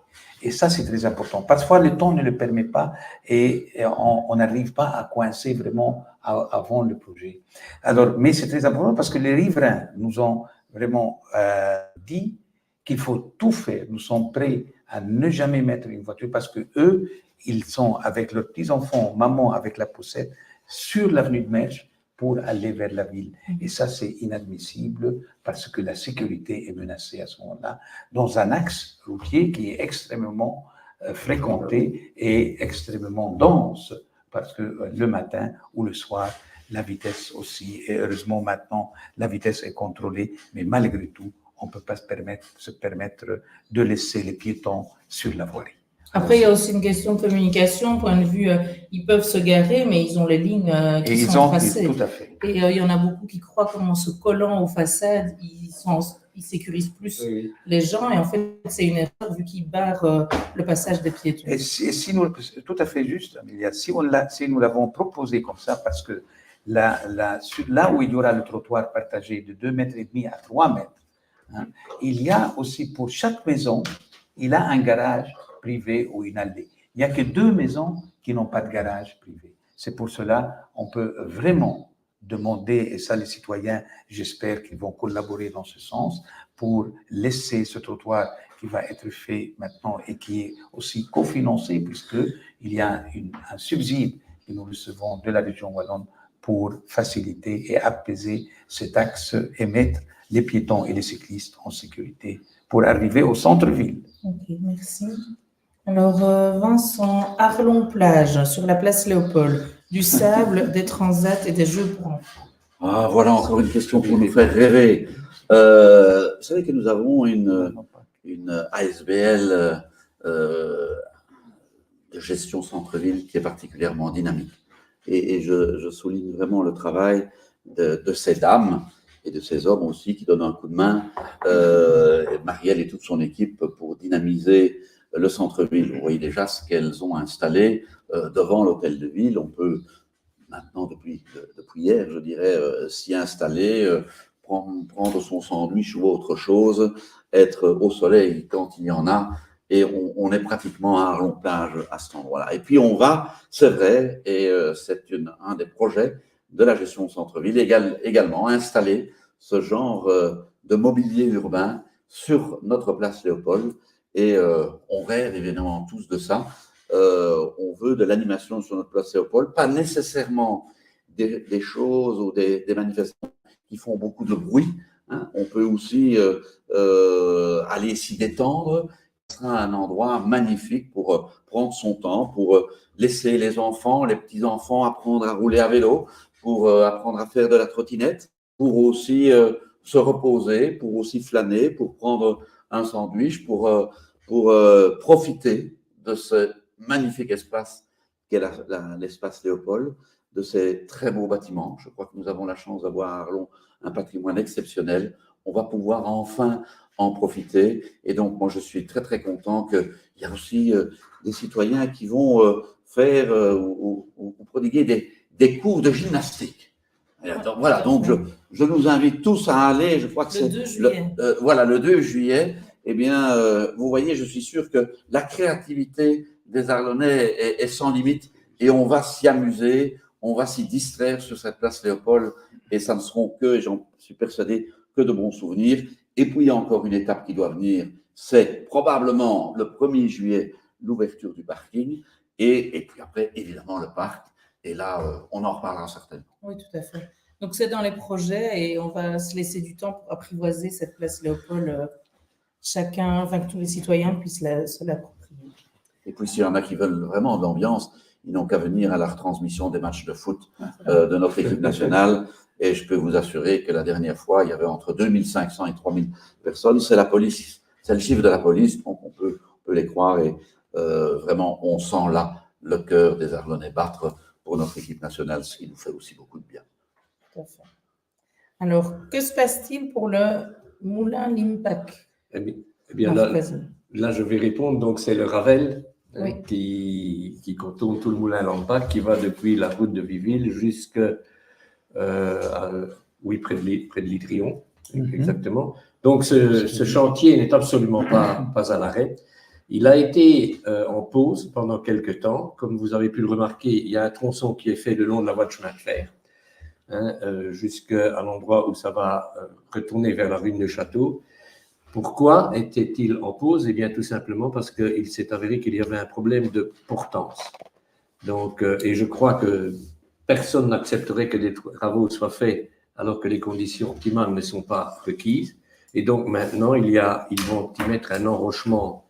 S4: Et ça, c'est très important. Parfois, le temps ne le permet pas et on n'arrive pas à coincer vraiment avant le projet. Alors, mais c'est très important parce que les riverains nous ont vraiment dit qu'il faut tout faire. Nous sommes prêts à ne jamais mettre une voiture parce que eux, ils sont avec leurs petits-enfants, maman avec la poussette, sur l'avenue de Merche pour aller vers la ville. Et ça, c'est inadmissible parce que la sécurité est menacée à ce moment-là dans un axe routier qui est extrêmement fréquenté et extrêmement dense parce que le matin ou le soir, la vitesse aussi, et heureusement maintenant, la vitesse est contrôlée, mais malgré tout, on ne peut pas se permettre de laisser les piétons sur la voirie.
S1: Après, il y a aussi une question de communication, point de vue, ils peuvent se garer, mais ils ont les lignes qui sont tracées.
S4: Tout à fait.
S1: Et il y en a beaucoup qui croient qu'en se collant aux façades, ils sécurisent plus les gens, et en fait, c'est une erreur vu qu'ils barrent le passage des piétons.
S4: Et si nous, tout à fait juste, Amélia, si nous l'avons proposé comme ça, parce que là où il y aura le trottoir partagé de 2,5 mètres à 3 mètres, hein, il y a aussi pour chaque maison, il a un garage privé ou une allée. Il n'y a que 2 maisons qui n'ont pas de garage privé. C'est pour cela qu'on peut vraiment demander, et ça les citoyens, j'espère qu'ils vont collaborer dans ce sens, pour laisser ce trottoir qui va être fait maintenant et qui est aussi cofinancé, puisqu'il y a un subside que nous recevons de la région wallonne pour faciliter et apaiser cet axe et mettre les piétons et les cyclistes en sécurité pour arriver au centre-ville.
S1: Ok, merci. Alors, Vincent, Arlon-Plage, sur la place Léopold, du sable, des transats et des jeux pour enfants.
S2: Ah, voilà encore une question pour nous faire rêver. Vous savez que nous avons une ASBL de gestion centre-ville qui est particulièrement dynamique. Et je souligne vraiment le travail de ces dames et de ces hommes aussi qui donnent un coup de main, Marielle et toute son équipe, pour dynamiser le centre-ville. Vous voyez déjà ce qu'elles ont installé devant l'hôtel de ville. On peut maintenant, depuis hier, je dirais, s'y installer, prendre son sandwich ou autre chose, être au soleil quand il y en a, et on est pratiquement à Arlon-Plage à cet endroit-là. Et puis on va, c'est vrai, et c'est un des projets de la gestion centre-ville, également installer ce genre de mobilier urbain sur notre place Léopold, et on rêve évidemment tous de ça. On veut de l'animation sur notre place Léopold, pas nécessairement des choses ou des manifestations qui font beaucoup de bruit. Hein. On peut aussi aller s'y détendre. Ce sera un endroit magnifique pour prendre son temps, pour laisser les enfants, les petits-enfants apprendre à rouler à vélo, pour apprendre à faire de la trottinette, pour aussi se reposer, pour aussi flâner, pour prendre un sandwich, pour profiter de ce magnifique espace qu'est l'espace Léopold, de ces très beaux bâtiments. Je crois que nous avons la chance d'avoir à Arlon un patrimoine exceptionnel. On va pouvoir enfin en profiter. Et donc, moi, je suis très, très content qu'il y a aussi des citoyens qui vont faire ou prodiguer des cours de gymnastique. Donc, voilà, donc je nous invite tous à aller, je crois que c'est le 2 juillet. Eh bien, vous voyez, je suis sûr que la créativité des Arlonnais est sans limite et on va s'y amuser, on va s'y distraire sur cette place Léopold et ça ne seront que, et j'en suis persuadé, que de bons souvenirs. Et puis, il y a encore une étape qui doit venir, c'est probablement le 1er juillet, l'ouverture du parking et puis après, évidemment, le parc. Et là, on en reparlera certainement.
S1: Oui, tout à fait. Donc, c'est dans les projets et on va se laisser du temps pour apprivoiser cette place Léopold. Chacun, enfin que tous les citoyens puissent se l'approprier.
S2: Et puis, s'il y en a qui veulent vraiment de l'ambiance, ils n'ont qu'à venir à la retransmission des matchs de foot de notre équipe nationale. Et je peux vous assurer que la dernière fois, il y avait entre 2500 et 3000 personnes. C'est la police, c'est le chiffre de la police, donc on peut les croire. Et vraiment, on sent là le cœur des Arlonnais battre pour notre équipe nationale, ce qui nous fait aussi beaucoup de bien.
S1: Tout à fait. Alors, que se passe-t-il pour le moulin Limpac?
S3: Eh bien là, je vais répondre. Donc, c'est le Ravel qui contourne tout le moulin Limpac, qui va depuis la route de Viville jusqu'à près de Litrion, exactement. Donc, ce chantier n'est absolument pas à l'arrêt. Il a été en pause pendant quelques temps. Comme vous avez pu le remarquer, il y a un tronçon qui est fait le long de la voie de chemin de fer, jusqu'à l'endroit où ça va retourner vers la rue de Château. Pourquoi était-il en pause? Eh bien, tout simplement parce qu'il s'est avéré qu'il y avait un problème de portance. Donc, et je crois que personne n'accepterait que des travaux soient faits alors que les conditions optimales ne sont pas requises. Et donc, maintenant, ils vont y mettre un enrochement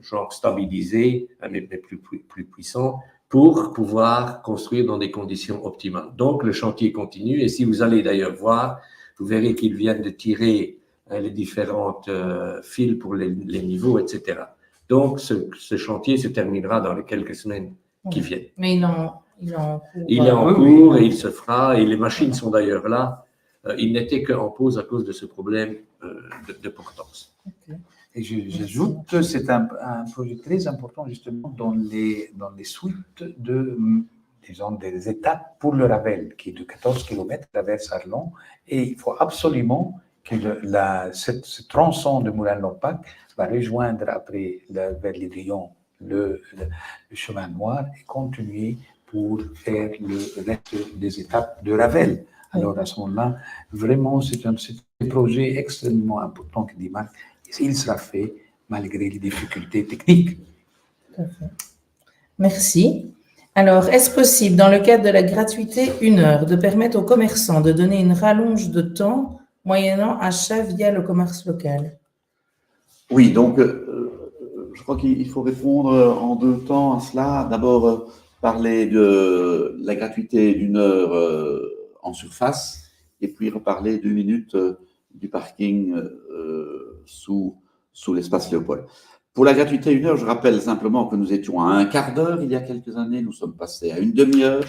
S3: genre stabilisé, mais plus puissant, pour pouvoir construire dans des conditions optimales. Donc, le chantier continue. Et si vous allez d'ailleurs voir, vous verrez qu'ils viennent de tirer les différentes fils pour les niveaux, etc. Donc, ce chantier se terminera dans les quelques semaines qui viennent.
S1: Mais il est en cours.
S3: Il est en cours et il se fera, et les machines sont d'ailleurs là. Il n'était qu'en pause à cause de ce problème de portance.
S1: Okay.
S4: Et j'ajoute que c'est un projet très important justement dans les suites des étapes pour le Ravel, qui est de 14 km vers Arlon. Et il faut absolument que ce tronçon de Moulin-Limpac va rejoindre après vers Litrion le chemin noir et continuer pour faire le reste des étapes de Ravel. Alors, à ce moment-là, vraiment, c'est un projet extrêmement important qui démarre. Il sera fait malgré les difficultés techniques.
S1: Tout à fait. Merci. Alors, est-ce possible, dans le cadre de la gratuité 1 heure, de permettre aux commerçants de donner une rallonge de temps moyennant achat via le commerce local?
S2: Oui, donc je crois qu'il faut répondre en 2 temps à cela. D'abord, parler de la gratuité d'1 heure en surface et puis reparler d'1 minute du parking sous l'espace Léopold. Pour la gratuité 1 heure, je rappelle simplement que nous étions à 1/4 d'heure il y a quelques années, nous sommes passés à 1 demi-heure,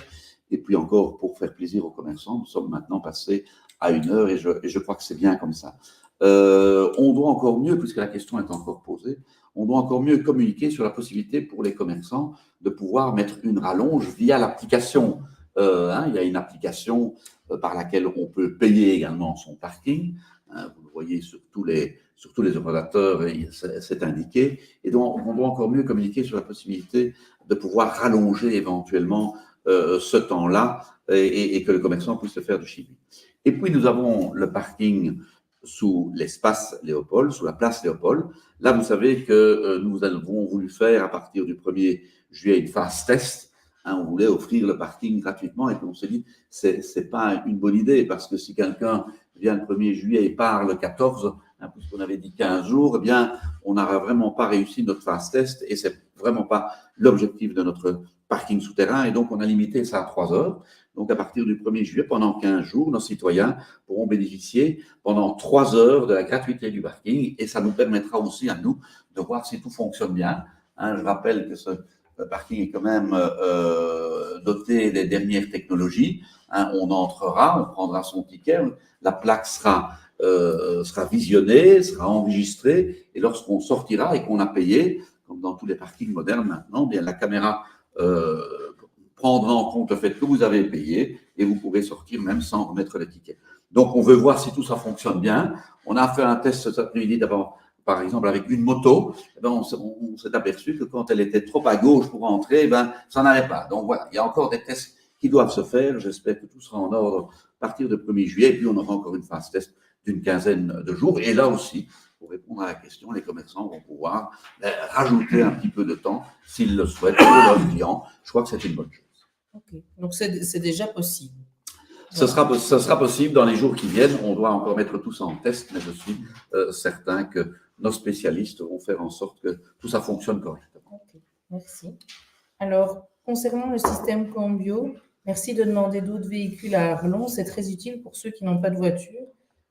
S2: et puis encore, pour faire plaisir aux commerçants, nous sommes maintenant passés à 1 heure, et je crois que c'est bien comme ça. On doit encore mieux, puisque la question est encore posée, on doit encore mieux communiquer sur la possibilité pour les commerçants de pouvoir mettre une rallonge via l'application. Il y a une application par laquelle on peut payer également son parking. Vous le voyez sur tous les ordinateurs, c'est indiqué. Et donc, on doit encore mieux communiquer sur la possibilité de pouvoir rallonger éventuellement ce temps-là et que le commerçant puisse le faire de chez lui. Et puis, nous avons le parking sous l'espace Léopold, sous la place Léopold. Là, vous savez que nous avons voulu faire, à partir du 1er juillet, une phase test. On voulait offrir le parking gratuitement et puis on s'est dit, c'est pas une bonne idée parce que si quelqu'un vient le 1er juillet et part le 14, puisqu'on avait dit 15 jours, eh bien, on n'aura vraiment pas réussi notre phase test et c'est vraiment pas l'objectif de notre parking souterrain et donc on a limité ça à 3 heures. Donc, à partir du 1er juillet, pendant 15 jours, nos citoyens pourront bénéficier pendant 3 heures de la gratuité du parking et ça nous permettra aussi à nous de voir si tout fonctionne bien. Je rappelle que ce parking est quand même doté des dernières technologies. On entrera, on prendra son ticket, la plaque sera visionnée, sera enregistrée et lorsqu'on sortira et qu'on a payé, comme dans tous les parkings modernes maintenant, bien la caméra prendra en compte le fait que vous avez payé et vous pourrez sortir même sans remettre le ticket. Donc, on veut voir si tout ça fonctionne bien. On a fait un test cet après-midi d'abord, par exemple, avec une moto. On s'est aperçu que quand elle était trop à gauche pour entrer, ça n'allait pas. Donc, voilà, il y a encore des tests qui doivent se faire. J'espère que tout sera en ordre à partir du 1er juillet. Et puis, on aura encore une phase test d'une quinzaine de jours. Et là aussi, pour répondre à la question, les commerçants vont pouvoir rajouter un petit peu de temps s'ils le souhaitent pour leurs clients. Je crois que c'est une bonne chose.
S1: Ok, donc c'est déjà possible.
S2: Ce sera possible dans les jours qui viennent. On doit encore mettre tout ça en test, mais je suis certain que nos spécialistes vont faire en sorte que tout ça fonctionne correctement.
S1: Ok, merci. Alors, concernant le système Cambio, merci de demander d'autres véhicules à Arlon. C'est très utile pour ceux qui n'ont pas de voiture.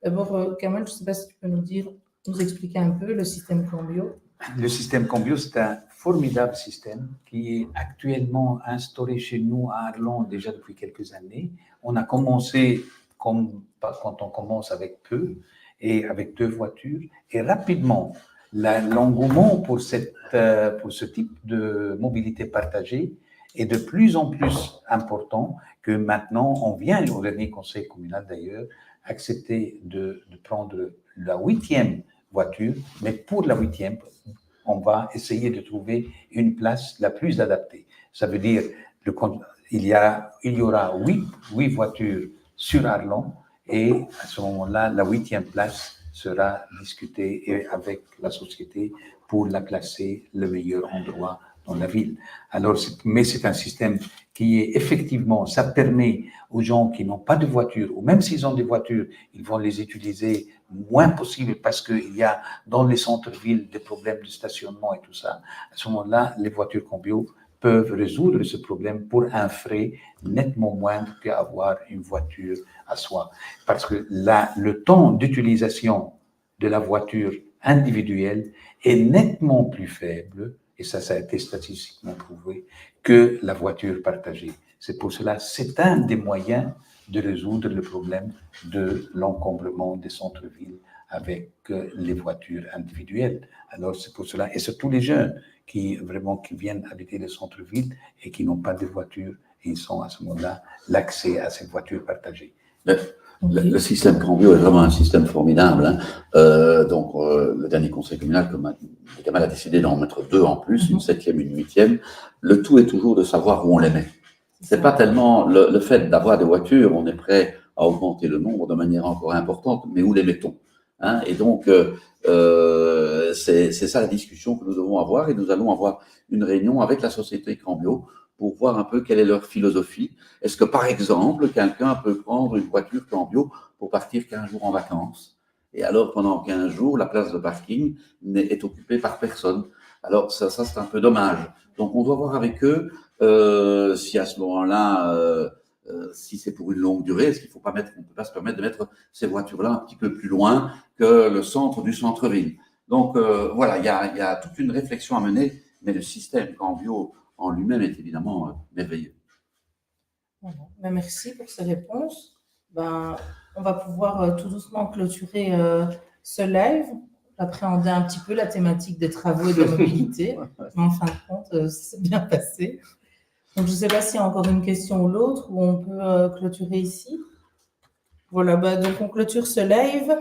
S1: D'abord, Kamal, je ne sais pas si tu peux nous expliquer un peu le système Cambio.
S4: Le système Cambio, c'est un formidable système qui est actuellement instauré chez nous à Arlon déjà depuis quelques années. On a commencé quand on commence avec peu et avec 2 voitures. Et rapidement, l'engouement pour ce type de mobilité partagée est de plus en plus important que maintenant, on vient, au dernier conseil communal d'ailleurs, accepter de prendre la 8e voiture, mais pour la 8e, on va essayer de trouver une place la plus adaptée. Ça veut dire il y aura 8 voitures sur Arlon et à ce moment-là, la 8e place sera discutée avec la société pour la placer le meilleur endroit dans la ville. Alors, mais c'est un système qui est effectivement, ça permet aux gens qui n'ont pas de voiture, ou même s'ils ont des voitures, ils vont les utiliser moins possible parce qu'il y a dans les centres-villes des problèmes de stationnement et tout ça. À ce moment-là, les voitures Cambio peuvent résoudre ce problème pour un frais nettement moindre qu'avoir une voiture à soi. Parce que le temps d'utilisation de la voiture individuelle est nettement plus faible, et ça a été statistiquement prouvé, que la voiture partagée. C'est pour cela, c'est un des moyens de résoudre le problème de l'encombrement des centres-villes avec les voitures individuelles. Alors, c'est pour cela, et c'est tous les jeunes qui viennent habiter les centres-villes et qui n'ont pas de voiture, et ils ont à ce moment-là l'accès à ces voitures partagées.
S2: Le système Cambio est vraiment un système formidable. Donc, le dernier conseil communal, comme Kamal a décidé d'en mettre 2 en plus, une 7e, une 8e. Le tout est toujours de savoir où on les met. C'est pas tellement le fait d'avoir des voitures, on est prêt à augmenter le nombre de manière encore importante, mais où les mettons, hein? Et donc, c'est ça la discussion que nous devons avoir, et nous allons avoir une réunion avec la société Cambio pour voir un peu quelle est leur philosophie. Est-ce que, par exemple, quelqu'un peut prendre une voiture Cambio pour partir 15 jours en vacances? Et alors, pendant 15 jours, la place de parking est occupée par personne. Alors, ça c'est un peu dommage. Donc, on doit voir avec eux si à ce moment-là, si c'est pour une longue durée, est-ce qu'il faut pas mettre, on ne peut pas se permettre de mettre ces voitures-là un petit peu plus loin que le centre du centre-ville. Donc, voilà, il y a toute une réflexion à mener, mais le système Cambio en lui-même est évidemment merveilleux.
S1: Voilà. Ben, merci pour ces réponses. Ben, on va pouvoir tout doucement clôturer ce live, appréhender un petit peu la thématique des travaux et de la mobilité. Mais en fin de compte, c'est bien passé. Donc, je ne sais pas s'il y a encore une question ou l'autre, ou on peut clôturer ici. Voilà, ben, donc on clôture ce live.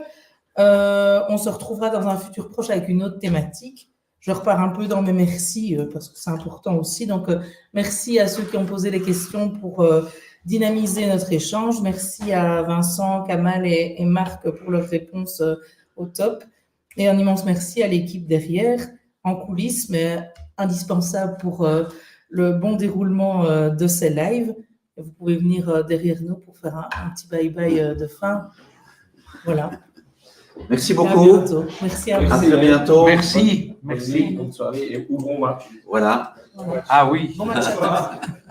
S1: On se retrouvera dans un futur proche avec une autre thématique. Je repars un peu dans mes merci parce que c'est important aussi. Donc, merci à ceux qui ont posé les questions pour dynamiser notre échange. Merci à Vincent, Kamal et Marc pour leurs réponses au top. Et un immense merci à l'équipe derrière, en coulisses, mais indispensable pour le bon déroulement de ces lives. Et vous pouvez venir derrière nous pour faire un petit bye-bye de fin. Voilà.
S2: Merci
S1: À
S2: beaucoup.
S1: bientôt. Merci à vous.
S2: À très bientôt.
S4: Merci.
S3: Merci, bonne soirée et ou bon match.
S2: Voilà.
S1: Voilà.
S4: Ah oui.
S1: Bon match à tous.